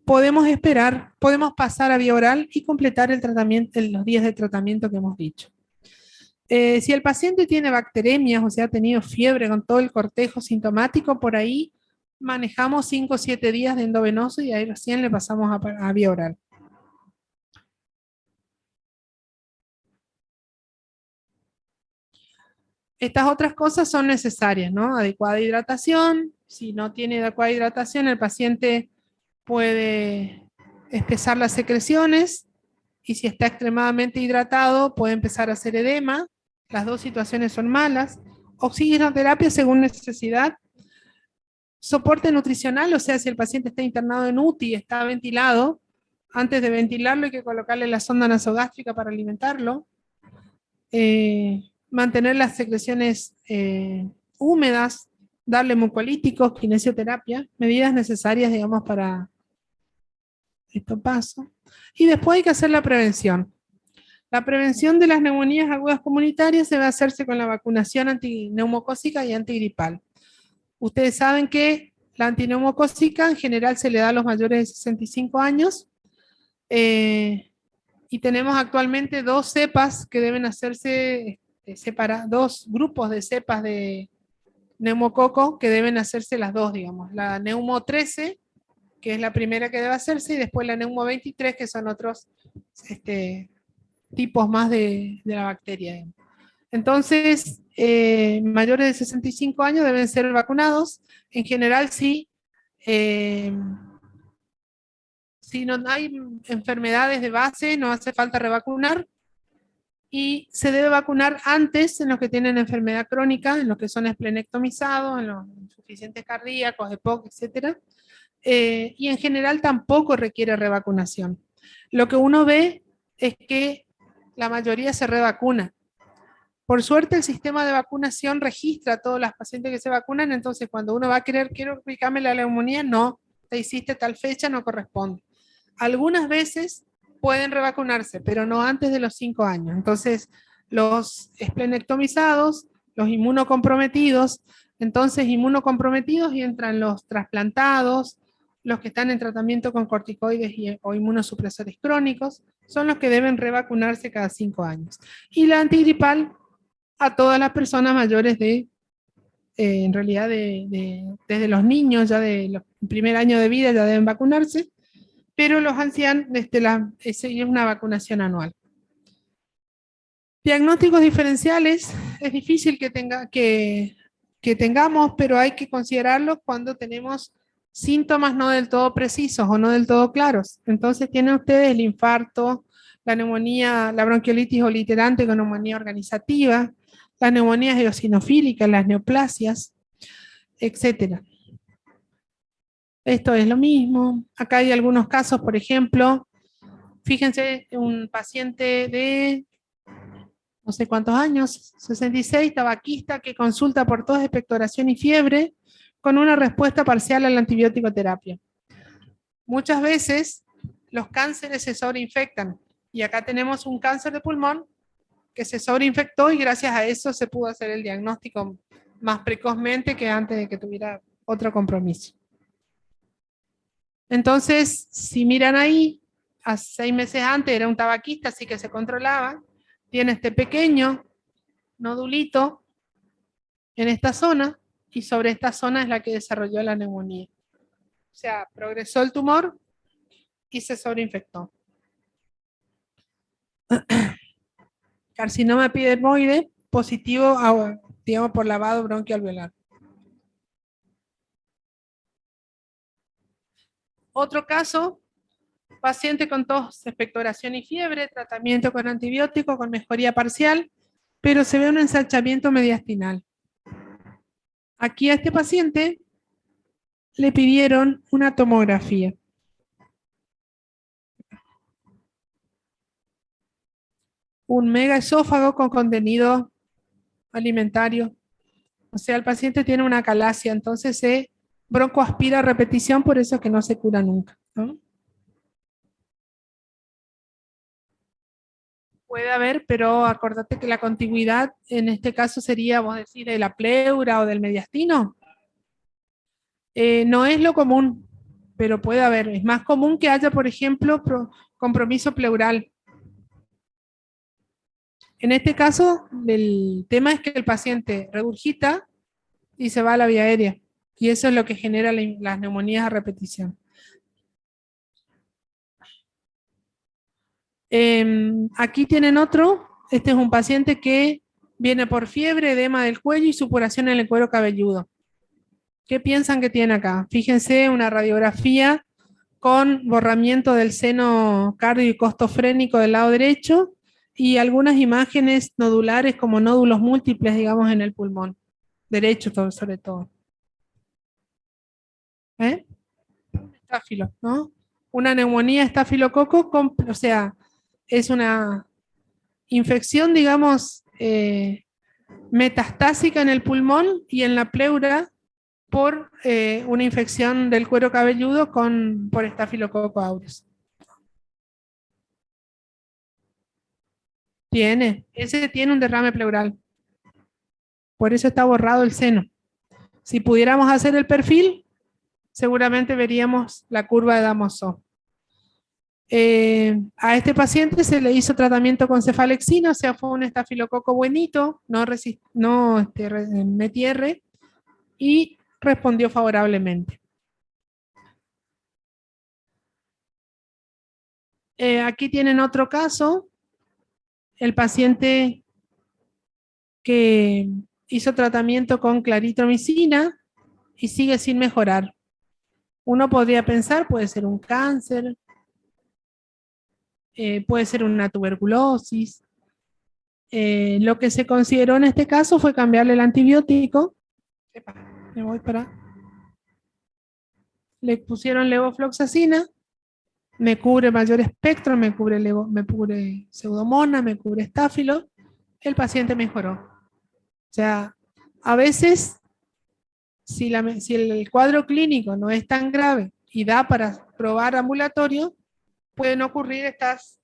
podemos esperar, podemos pasar a vía oral y completar el tratamiento, los días de tratamiento que hemos dicho. Si el paciente tiene bacteremias, o sea, ha tenido fiebre con todo el cortejo sintomático, por ahí manejamos 5 o 7 días de endovenoso y ahí recién le pasamos a vía oral. Estas otras cosas son necesarias, ¿no? Adecuada hidratación. Si no tiene adecuada hidratación, el paciente puede espesar las secreciones, y si está extremadamente hidratado puede empezar a hacer edema. Las 2 situaciones son malas. Oxigenoterapia según necesidad. Soporte nutricional, o sea, si el paciente está internado en UTI y está ventilado, antes de ventilarlo hay que colocarle la sonda nasogástrica para alimentarlo. Mantener las secreciones húmedas, darle mucolíticos, kinesioterapia, medidas necesarias, digamos, para esto paso. Y después hay que hacer la prevención. La prevención de las neumonías agudas comunitarias debe hacerse con la vacunación antineumocócica y antigripal. Ustedes saben que la antineumocócica en general se le da a los mayores de 65 años, y tenemos actualmente 2 cepas que deben hacerse, 2 grupos de cepas de neumococo que deben hacerse las 2, digamos. La neumo 13, que es la primera que debe hacerse, y después la neumo 23, que son otros tipos más de la bacteria. Entonces, mayores de 65 años deben ser vacunados. En general, sí. Si no hay enfermedades de base, no hace falta revacunar, y se debe vacunar antes en los que tienen enfermedad crónica, en los que son esplenectomizados, en los insuficientes cardíacos, EPOC, etc. Y en general tampoco requiere revacunación. Lo que uno ve es que la mayoría se revacuna. Por suerte el sistema de vacunación registra a todos los pacientes que se vacunan, entonces cuando uno va a querer, quiero aplicarme la neumonía, no, te hiciste tal fecha, no corresponde. Algunas veces pueden revacunarse, pero no antes de los 5 años. Entonces, los esplenectomizados, los inmunocomprometidos. Entonces, inmunocomprometidos y entran los trasplantados, los que están en tratamiento con corticoides o inmunosupresores crónicos, son los que deben revacunarse cada 5 años. Y la antigripal a todas las personas mayores en realidad desde los niños, ya del primer año de vida ya deben vacunarse, pero los ancianos, es una vacunación anual. Diagnósticos diferenciales, es difícil que tengamos, pero hay que considerarlos cuando tenemos síntomas no del todo precisos o no del todo claros. Entonces tienen ustedes el infarto, la neumonía, la bronquiolitis obliterante con neumonía organizativa, las neumonías eosinofílicas, las neoplasias, etc. Esto es lo mismo. Acá hay algunos casos, por ejemplo, fíjense, un paciente de no sé cuántos años, 66, tabaquista, que consulta por tos, expectoración y fiebre, con una respuesta parcial a la antibiótico terapia. Muchas veces los cánceres se sobreinfectan, y acá tenemos un cáncer de pulmón que se sobreinfectó y gracias a eso se pudo hacer el diagnóstico más precozmente que antes de que tuviera otro compromiso. Entonces, si miran ahí, a 6 meses antes era un tabaquista, así que se controlaba, tiene este pequeño nodulito en esta zona, y sobre esta zona es la que desarrolló la neumonía. O sea, progresó el tumor y se sobreinfectó. Carcinoma epidermoide positivo, digamos, por lavado bronquialveolar. Otro caso, paciente con tos, expectoración y fiebre, tratamiento con antibiótico con mejoría parcial, pero se ve un ensanchamiento mediastinal. Aquí a este paciente le pidieron una tomografía. Un megaesófago con contenido alimentario. O sea, el paciente tiene una calasia, entonces se broncoaspira a repetición, por eso es que no se cura nunca, ¿no? Puede haber, pero acordate que la contigüidad en este caso sería, vos decís, de la pleura o del mediastino. No es lo común, pero puede haber. Es más común que haya, por ejemplo, compromiso pleural. En este caso, el tema es que el paciente regurgita y se va a la vía aérea. Y eso es lo que genera las neumonías a repetición. Aquí tienen otro. Este es un paciente que viene por fiebre, edema del cuello y supuración en el cuero cabelludo. ¿Qué piensan que tiene acá? Fíjense, una radiografía con borramiento del seno cardio y costofrénico del lado derecho y algunas imágenes nodulares como nódulos múltiples, digamos, en el pulmón derecho sobre todo. Estáfilo, ¿no? Una neumonía estafilococo, o sea, es una infección, digamos, metastásica en el pulmón y en la pleura por una infección del cuero cabelludo por Staphylococcus aureus. Ese tiene un derrame pleural. Por eso está borrado el seno. Si pudiéramos hacer el perfil, seguramente veríamos la curva de Damosov. A este paciente se le hizo tratamiento con cefalexina, o sea, fue un estafilococo buenito, no METR, y respondió favorablemente. Aquí tienen otro caso, el paciente que hizo tratamiento con claritromicina y sigue sin mejorar. Uno podría pensar, puede ser un cáncer, puede ser una tuberculosis. Lo que se consideró en este caso fue cambiarle el antibiótico. Le pusieron levofloxacina, me cubre mayor espectro, me cubre pseudomonas, me cubre estáfilo, el paciente mejoró. O sea, a veces, si el cuadro clínico no es tan grave y da para probar ambulatorio, pueden ocurrir estas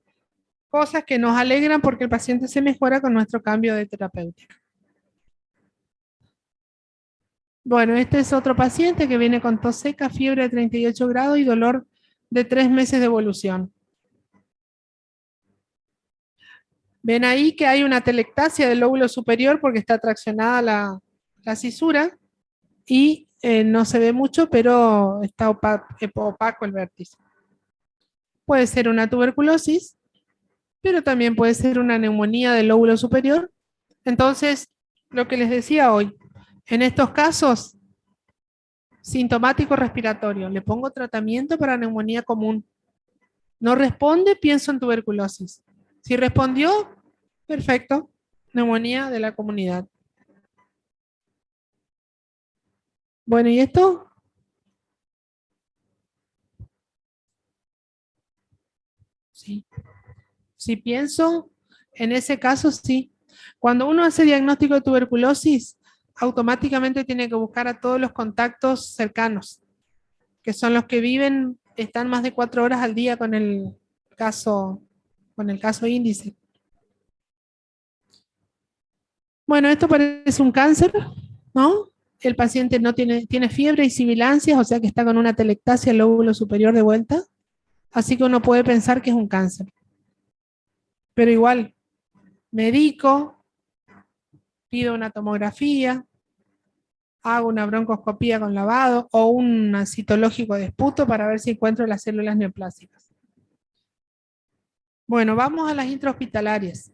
cosas que nos alegran porque el paciente se mejora con nuestro cambio de terapéutica. Bueno, este es otro paciente que viene con tos seca, fiebre de 38 grados y dolor de 3 meses de evolución. Ven ahí que hay una telectasia del lóbulo superior porque está traccionada la cisura y no se ve mucho, pero está opaco el vértice. Puede ser una tuberculosis, pero también puede ser una neumonía del lóbulo superior. Entonces, lo que les decía hoy, en estos casos, sintomático respiratorio, le pongo tratamiento para neumonía común. No responde, pienso en tuberculosis. Si respondió, perfecto, neumonía de la comunidad. Bueno, ¿y esto? Sí. Si pienso, en ese caso sí. Cuando uno hace diagnóstico de tuberculosis, automáticamente tiene que buscar a todos los contactos cercanos, que son los que viven, están más de 4 horas al día con el caso índice. Bueno, esto parece un cáncer, ¿no? El paciente no tiene fiebre y sibilancias, o sea que está con una telectasia al lóbulo superior de vuelta, así que uno puede pensar que es un cáncer. Pero igual, medico, pido una tomografía, hago una broncoscopía con lavado o un citológico de esputo para ver si encuentro las células neoplásicas. Bueno, vamos a las intrahospitalarias.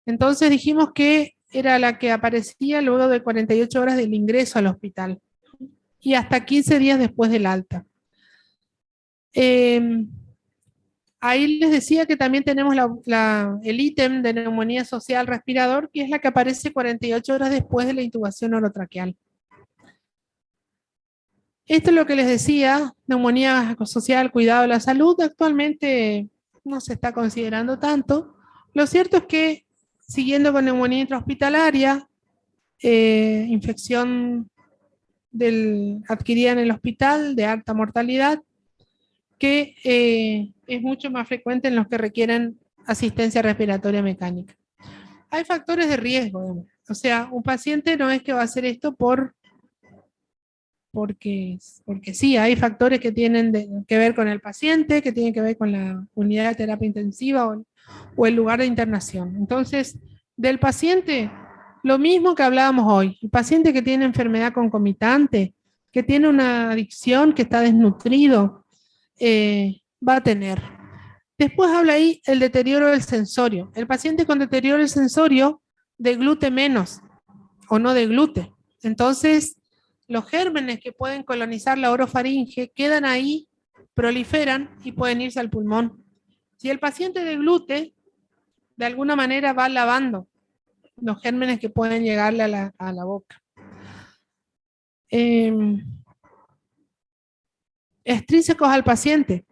Entonces dijimos que era la que aparecía luego de 48 horas del ingreso al hospital y hasta 15 días después del alta. Ahí les decía que también tenemos el ítem de neumonía social respirador, que es la que aparece 48 horas después de la intubación orotraqueal. Esto es lo que les decía, neumonía social, cuidado de la salud, actualmente no se está considerando tanto. Lo cierto es que, siguiendo con neumonía intrahospitalaria, infección adquirida en el hospital de alta mortalidad, que es mucho más frecuente en los que requieren asistencia respiratoria mecánica. Hay factores de riesgo, o sea, un paciente no es que va a hacer esto porque sí, hay factores que tienen que ver con el paciente, que tienen que ver con la unidad de terapia intensiva o el lugar de internación. Entonces, del paciente, lo mismo que hablábamos hoy, el paciente que tiene enfermedad concomitante, que tiene una adicción, que está desnutrido, va a tener. Después habla ahí el deterioro del sensorio. El paciente con deterioro del sensorio deglute menos o no deglute. Entonces, los gérmenes que pueden colonizar la orofaringe quedan ahí, proliferan y pueden irse al pulmón. Si el paciente deglute, de alguna manera va lavando los gérmenes que pueden llegarle a la boca. Extrínsecos al paciente.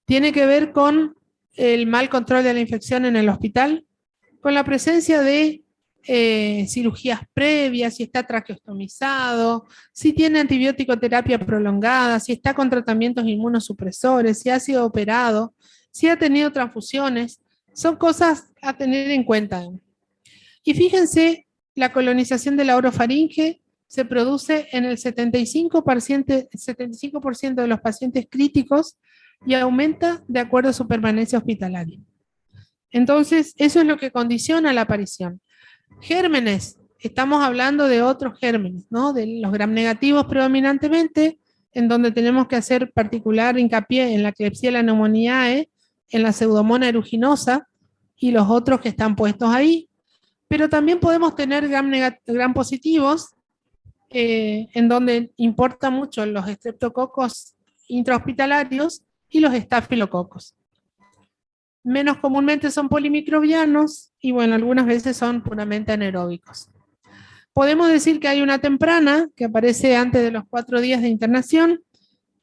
Tiene que ver con el mal control de la infección en el hospital, con la presencia de cirugías previas, si está traqueostomizado, si tiene antibiótico terapia prolongada, si está con tratamientos inmunosupresores, si ha sido operado, si ha tenido transfusiones, son cosas a tener en cuenta. Y fíjense, la colonización de la orofaringe se produce en el 75% de los pacientes críticos y aumenta de acuerdo a su permanencia hospitalaria. Entonces, eso es lo que condiciona la aparición. Gérmenes, estamos hablando de otros gérmenes, ¿no? De los gram negativos predominantemente, en donde tenemos que hacer particular hincapié en la Klebsiella pneumoniae, en la Pseudomonas aeruginosa y los otros que están puestos ahí. Pero también podemos tener gram positivos, en donde importa mucho los estreptococos intrahospitalarios y los estafilococos. Menos comúnmente son polimicrobianos y bueno, algunas veces son puramente anaeróbicos. Podemos decir que hay una temprana que aparece antes de los 4 días de internación,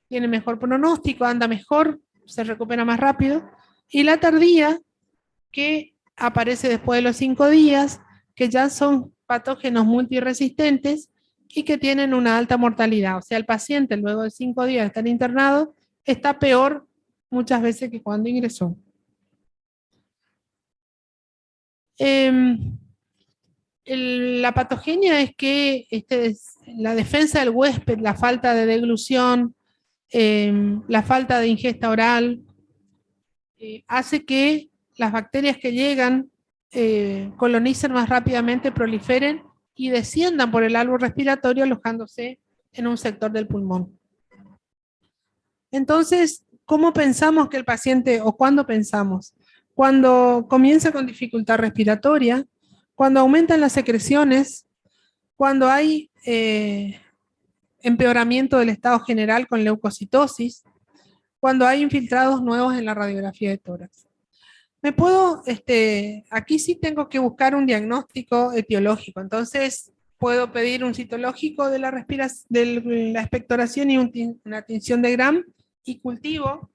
tiene mejor pronóstico, anda mejor, se recupera más rápido, y la tardía que aparece después de los 5 días, que ya son patógenos multiresistentes y que tienen una alta mortalidad. O sea, el paciente luego de 5 días de estar internado está peor muchas veces que cuando ingresó. La patogenia es que la defensa del huésped, la falta de deglución, la falta de ingesta oral, hace que las bacterias que llegan colonicen más rápidamente, proliferen y desciendan por el árbol respiratorio alojándose en un sector del pulmón. Entonces, ¿cómo pensamos que el paciente, o cuándo pensamos? Cuando comienza con dificultad respiratoria, cuando aumentan las secreciones, cuando hay empeoramiento del estado general con leucocitosis, cuando hay infiltrados nuevos en la radiografía de tórax. Aquí sí tengo que buscar un diagnóstico etiológico, entonces puedo pedir un citológico de la expectoración y una tinción de Gram y cultivo.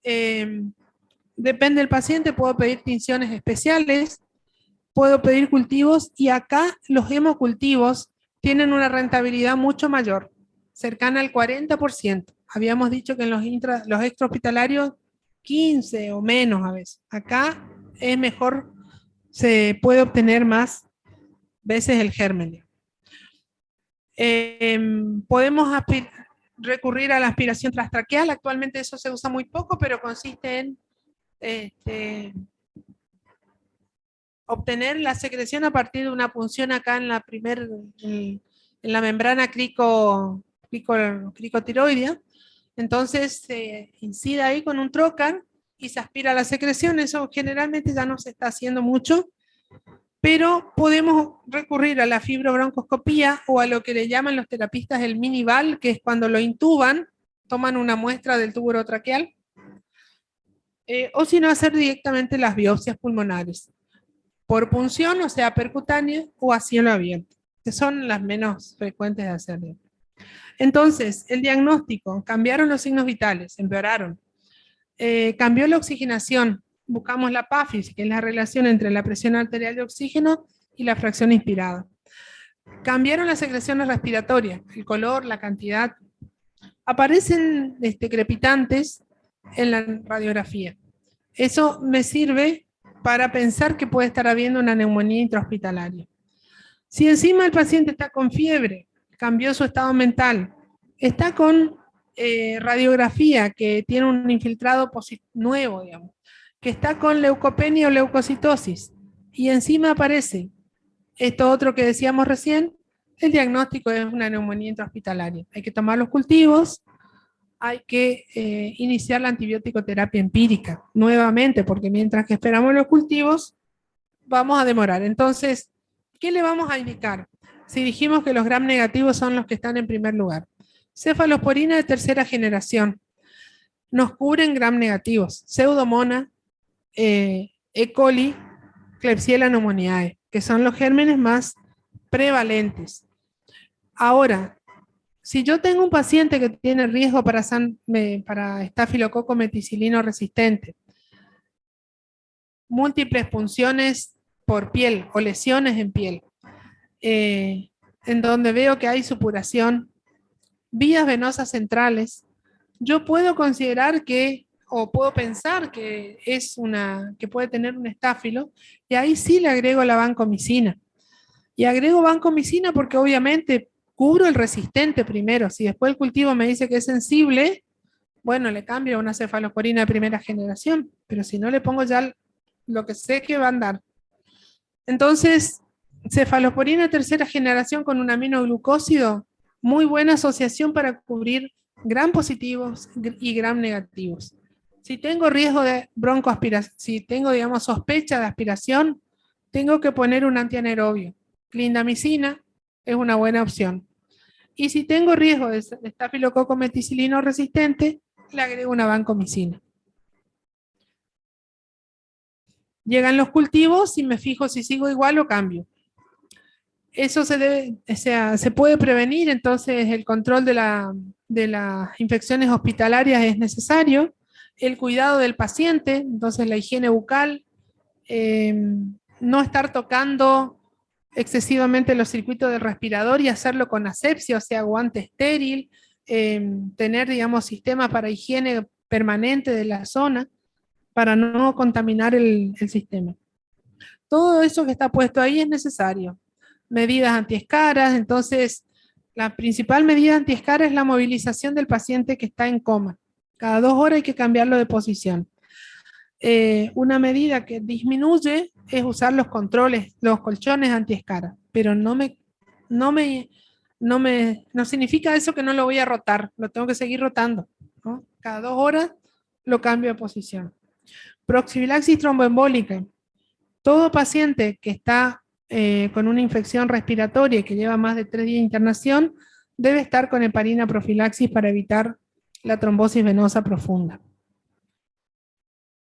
Depende del paciente, puedo pedir tinciones especiales, puedo pedir cultivos y acá los hemocultivos tienen una rentabilidad mucho mayor, cercana al 40%. Habíamos dicho que en los extrahospitalarios 15 o menos a veces. Acá es mejor, se puede obtener más veces el germen. Podemos recurrir a la aspiración transtraqueal. Actualmente eso se usa muy poco, pero consiste en obtener la secreción a partir de una punción acá en la membrana cricotiroidea. Entonces se incide ahí con un trocar y se aspira la secreción. Eso generalmente ya no se está haciendo mucho, pero podemos recurrir a la fibrobroncoscopía o a lo que le llaman los terapistas el minival, que es cuando lo intuban, toman una muestra del tubo orotraqueal, o si no, hacer directamente las biopsias pulmonares, por punción, o sea, percutánea, o a cielo abierto, que son las menos frecuentes de hacer. Entonces, el diagnóstico, cambiaron los signos vitales, empeoraron. Cambió la oxigenación, buscamos la PAFIS, que es la relación entre la presión arterial de oxígeno y la fracción inspirada. Cambiaron las secreciones respiratorias, el color, la cantidad. Aparecen crepitantes en la radiografía. Eso me sirve para pensar que puede estar habiendo una neumonía intrahospitalaria. Si encima el paciente está con fiebre, cambió su estado mental, está con radiografía que tiene un infiltrado nuevo, digamos, que está con leucopenia o leucocitosis, y encima aparece esto otro que decíamos recién, el diagnóstico es una neumonía intrahospitalaria. Hay que tomar los cultivos, hay que iniciar la antibiótico terapia empírica nuevamente, porque mientras que esperamos los cultivos, vamos a demorar. Entonces, ¿qué le vamos a indicar? Si dijimos que los gram negativos son los que están en primer lugar. Cefalosporina de tercera generación. Nos cubren gram negativos. Pseudomonas, E. coli, Klebsiella pneumoniae, que son los gérmenes más prevalentes. Ahora, si yo tengo un paciente que tiene riesgo para estafilococo meticilino resistente, múltiples punciones por piel o lesiones en piel, en donde veo que hay supuración, vías venosas centrales, yo puedo considerar o puedo pensar que que puede tener un estáfilo, y ahí sí le agrego la vancomicina. Y agrego vancomicina porque obviamente cubro el resistente primero. Si después el cultivo me dice que es sensible, bueno, le cambio a una cefalosporina de primera generación, pero si no le pongo ya lo que sé que va a andar. Entonces, cefalosporina de tercera generación con un aminoglucósido, muy buena asociación para cubrir gram positivos y gram negativos. Si tengo riesgo de broncoaspiración, si tengo, digamos, sospecha de aspiración, tengo que poner un antianaerobio. Clindamicina es una buena opción. Y si tengo riesgo de estafilococo meticilino resistente, le agrego una vancomicina. Llegan los cultivos y me fijo si sigo igual o cambio. Eso se puede prevenir, entonces el control de las infecciones hospitalarias es necesario, el cuidado del paciente, entonces la higiene bucal, no estar tocando excesivamente los circuitos del respirador y hacerlo con asepsia, o sea, guante estéril, tener, digamos, sistemas para higiene permanente de la zona para no contaminar el sistema. Todo eso que está puesto ahí es necesario. Medidas antiescaras, entonces la principal medida antiescara es la movilización del paciente que está en coma. Cada 2 horas hay que cambiarlo de posición. Una medida que disminuye es usar los controles, los colchones antiescara, pero no significa eso que no lo voy a rotar, lo tengo que seguir rotando, ¿no? Cada 2 horas lo cambio de posición. Proxilaxis tromboembólica. Todo paciente que está con una infección respiratoria y que lleva más de 3 días de internación debe estar con heparina profilaxis para evitar la trombosis venosa profunda.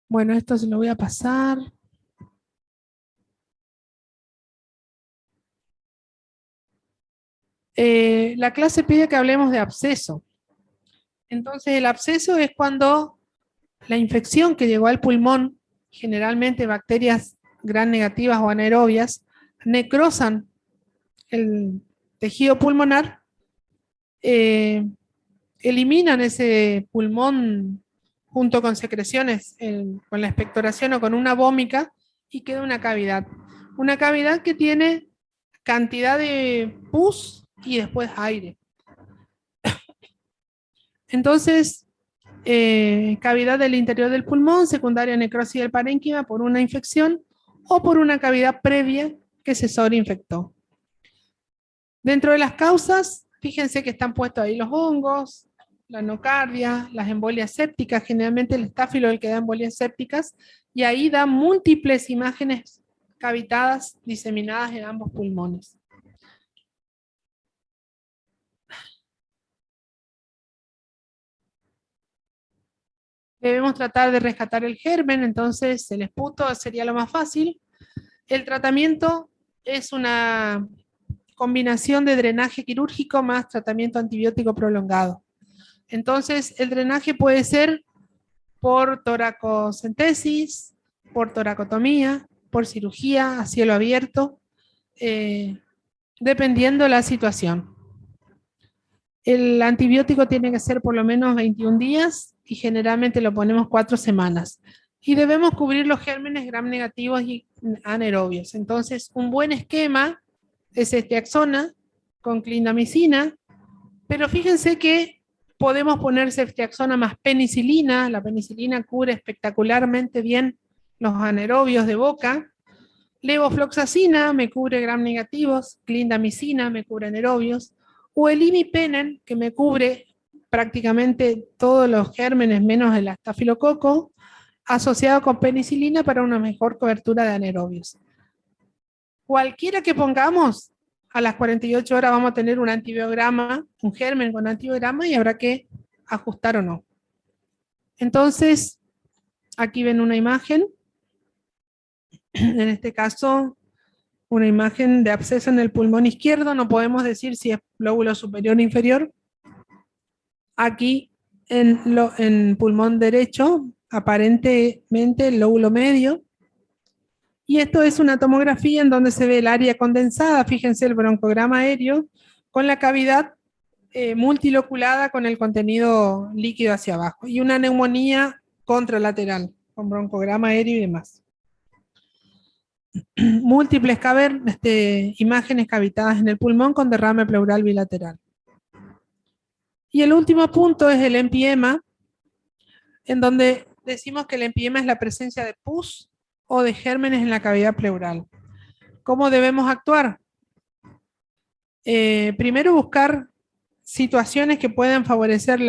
Bueno, esto se lo voy a pasar. La clase pide que hablemos de absceso. Entonces, el absceso es cuando la infección que llegó al pulmón, generalmente bacterias gram negativas o anaerobias, necrosan el tejido pulmonar, eliminan ese pulmón junto con secreciones, con la expectoración o con una vómica, y queda una cavidad. Una cavidad que tiene cantidad de pus y después aire. Entonces, cavidad del interior del pulmón, secundaria necrosis del parénquima por una infección o por una cavidad previa que se sobreinfectó. Dentro de las causas, fíjense que están puestos ahí los hongos, la nocardia, las embolias sépticas, generalmente el estáfilo es el que da embolias sépticas, y ahí da múltiples imágenes cavitadas diseminadas en ambos pulmones. Debemos tratar de rescatar el germen, entonces el esputo sería lo más fácil. El tratamiento es una combinación de drenaje quirúrgico más tratamiento antibiótico prolongado. Entonces, el drenaje puede ser por toracocentesis, por toracotomía, por cirugía a cielo abierto, dependiendo la situación. El antibiótico tiene que ser por lo menos 21 días y generalmente lo ponemos 4 semanas. Y debemos cubrir los gérmenes gram negativos y anaerobios. Entonces, un buen esquema es ceftriaxona con clindamicina, pero fíjense que podemos poner ceftriaxona más penicilina. La penicilina cubre espectacularmente bien los anaerobios de boca. Levofloxacina me cubre gram negativos, clindamicina me cubre anaerobios, o el imipenem, que me cubre prácticamente todos los gérmenes menos el estafilococo, asociado con penicilina para una mejor cobertura de anaerobios. Cualquiera que pongamos, a las 48 horas vamos a tener un antibiograma, un germen con antibiograma, y habrá que ajustar o no. Entonces, aquí ven una imagen, en este caso, una imagen de absceso en el pulmón izquierdo, no podemos decir si es lóbulo superior o inferior. Aquí en pulmón derecho, aparentemente el lóbulo medio. Y esto es una tomografía en donde se ve el área condensada, fíjense el broncograma aéreo, con la cavidad multiloculada con el contenido líquido hacia abajo, y una neumonía contralateral, con broncograma aéreo y demás. Múltiples imágenes cavitadas en el pulmón con derrame pleural bilateral. Y el último punto es el empiema, en donde decimos que el empiema es la presencia de pus o de gérmenes en la cavidad pleural. ¿Cómo debemos actuar? Primero, buscar situaciones que puedan favorecer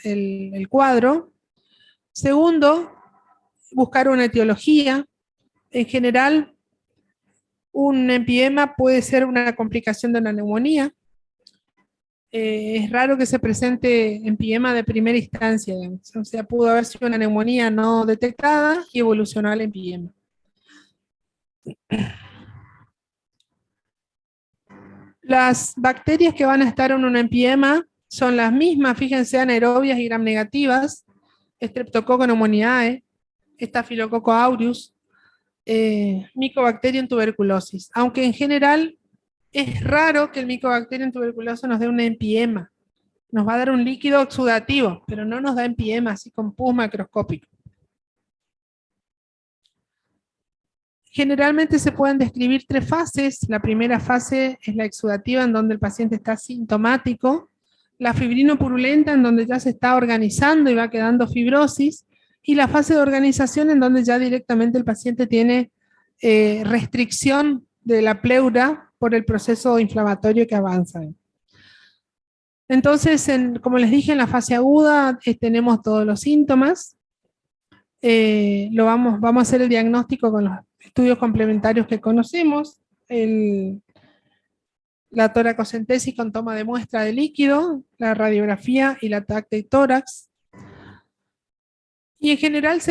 el cuadro. Segundo, buscar una etiología. En general, un empiema puede ser una complicación de una neumonía. Es raro que se presente empiema de primera instancia, digamos. O sea, pudo haber sido una neumonía no detectada y evolucionó al empiema. Las bacterias que van a estar en un empiema son las mismas, fíjense, anaerobias y gram negativas, Streptococcus pneumoniae, Staphylococcus aureus, Mycobacterium tuberculosis, aunque en general es raro que el Mycobacterium tuberculosis nos dé un empiema. Nos va a dar un líquido exudativo, pero no nos da empiema, así con pus macroscópico. Generalmente se pueden describir 3 fases. La primera fase es la exudativa, en donde el paciente está sintomático. La fibrino-purulenta, en donde ya se está organizando y va quedando fibrosis. Y la fase de organización, en donde ya directamente el paciente tiene restricción de la pleura por el proceso inflamatorio que avanza. Entonces, como les dije, en la fase aguda tenemos todos los síntomas. Vamos a hacer el diagnóstico con los estudios complementarios que conocemos, la toracocentesis con toma de muestra de líquido, la radiografía y la TAC de tórax. Y en general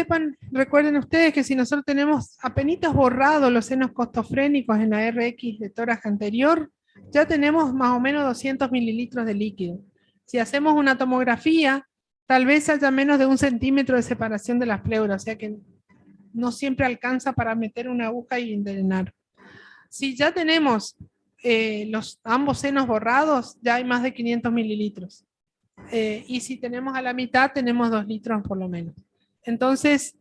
recuerden ustedes que si nosotros tenemos apenas borrado los senos costofrénicos en la RX de tórax anterior, ya tenemos más o menos 200 mililitros de líquido. Si hacemos una tomografía, tal vez haya menos de 1 centímetro de separación de las pleuras, o sea que no siempre alcanza para meter una aguja y drenar. Si ya tenemos ambos senos borrados, ya hay más de 500 mililitros. Y si tenemos a la mitad, tenemos 2 litros por lo menos. Entonces,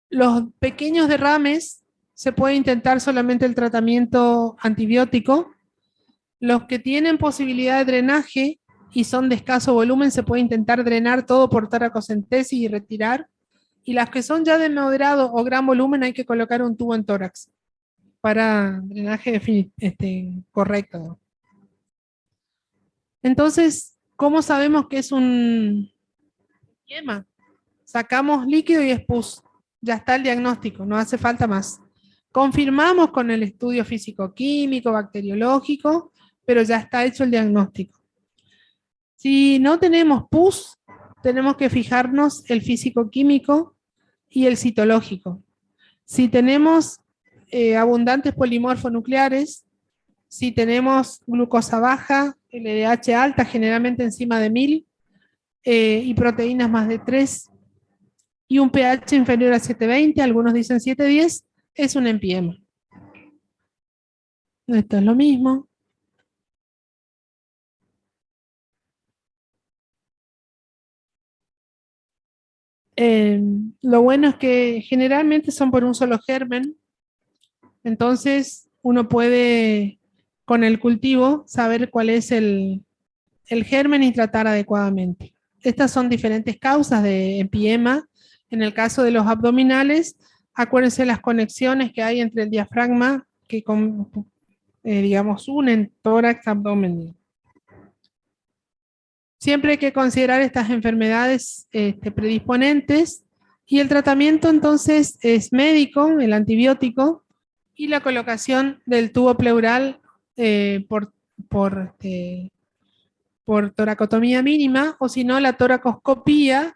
los pequeños derrames se puede intentar solamente el tratamiento antibiótico. Los que tienen posibilidad de drenaje y son de escaso volumen, se puede intentar drenar todo por toracocentesis y retirar. Y las que son ya de moderado o gran volumen, hay que colocar un tubo en tórax para drenaje correcto. Entonces, ¿cómo sabemos que es un empiema? Sacamos líquido y es pus. Ya está el diagnóstico, no hace falta más. Confirmamos con el estudio físico-químico, bacteriológico, pero ya está hecho el diagnóstico. Si no tenemos pus, tenemos que fijarnos el físico-químico y el citológico. Si tenemos abundantes polimorfonucleares, si tenemos glucosa baja, LDH alta, generalmente encima de 1000, y proteínas más de 3, y un pH inferior a 720, algunos dicen 710, es un empiema. Esto es lo mismo. Lo bueno es que generalmente son por un solo germen, entonces uno puede con el cultivo saber cuál es el germen y tratar adecuadamente. Estas son diferentes causas de empiema. En el caso de los abdominales, acuérdense las conexiones que hay entre el diafragma que digamos unen tórax, abdomen. Siempre hay que considerar estas enfermedades predisponentes, y el tratamiento entonces es médico, el antibiótico, y la colocación del tubo pleural por toracotomía mínima, o si no la toracoscopía,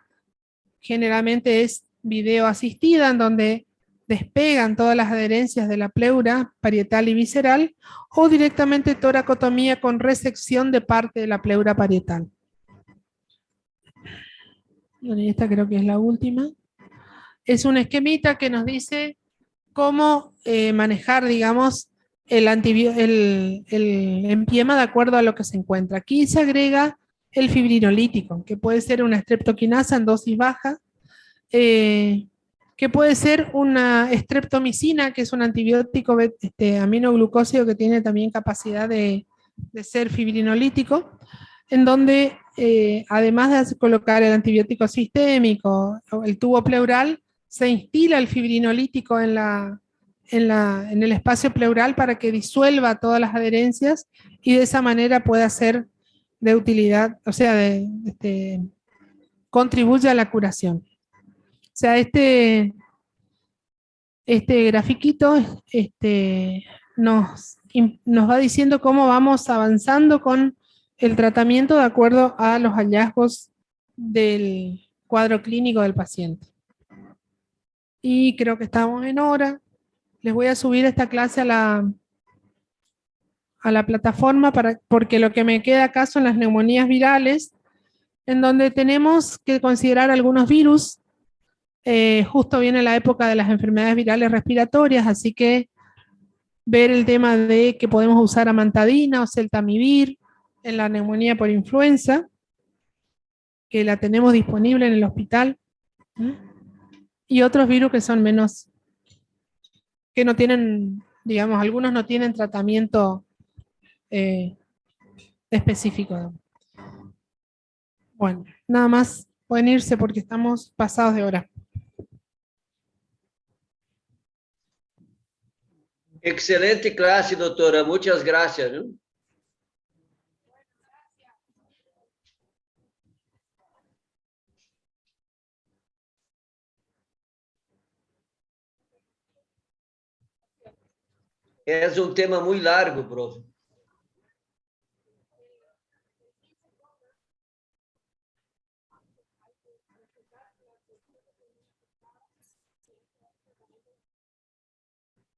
generalmente es video asistida, en donde despegan todas las adherencias de la pleura parietal y visceral, o directamente toracotomía con resección de parte de la pleura parietal. Bueno, y esta creo que es la última. Es un esquemita que nos dice cómo manejar, digamos, el empiema de acuerdo a lo que se encuentra. Aquí se agrega el fibrinolítico, que puede ser una streptokinasa en dosis baja, que puede ser una streptomicina, que es un antibiótico aminoglucósido que tiene también capacidad de ser fibrinolítico, en donde además de colocar el antibiótico sistémico o el tubo pleural, se instila el fibrinolítico en el espacio pleural para que disuelva todas las adherencias y de esa manera pueda ser de utilidad, o sea, contribuye a la curación. O sea, este grafiquito nos va diciendo cómo vamos avanzando con el tratamiento de acuerdo a los hallazgos del cuadro clínico del paciente. Y creo que estamos en hora. Les voy a subir esta clase a la plataforma porque lo que me queda acá son las neumonías virales, en donde tenemos que considerar algunos virus. Justo viene la época de las enfermedades virales respiratorias, así que ver el tema de que podemos usar amantadina o celtamivir en la neumonía por influenza, que la tenemos disponible en el hospital. y otros virus que son menos, que no tienen, digamos, algunos no tienen tratamiento específico. Bueno, nada más pueden irse porque estamos pasados de hora. Excelente clase, doutora. Muitas graças. Viu? É um tema muito largo, prof.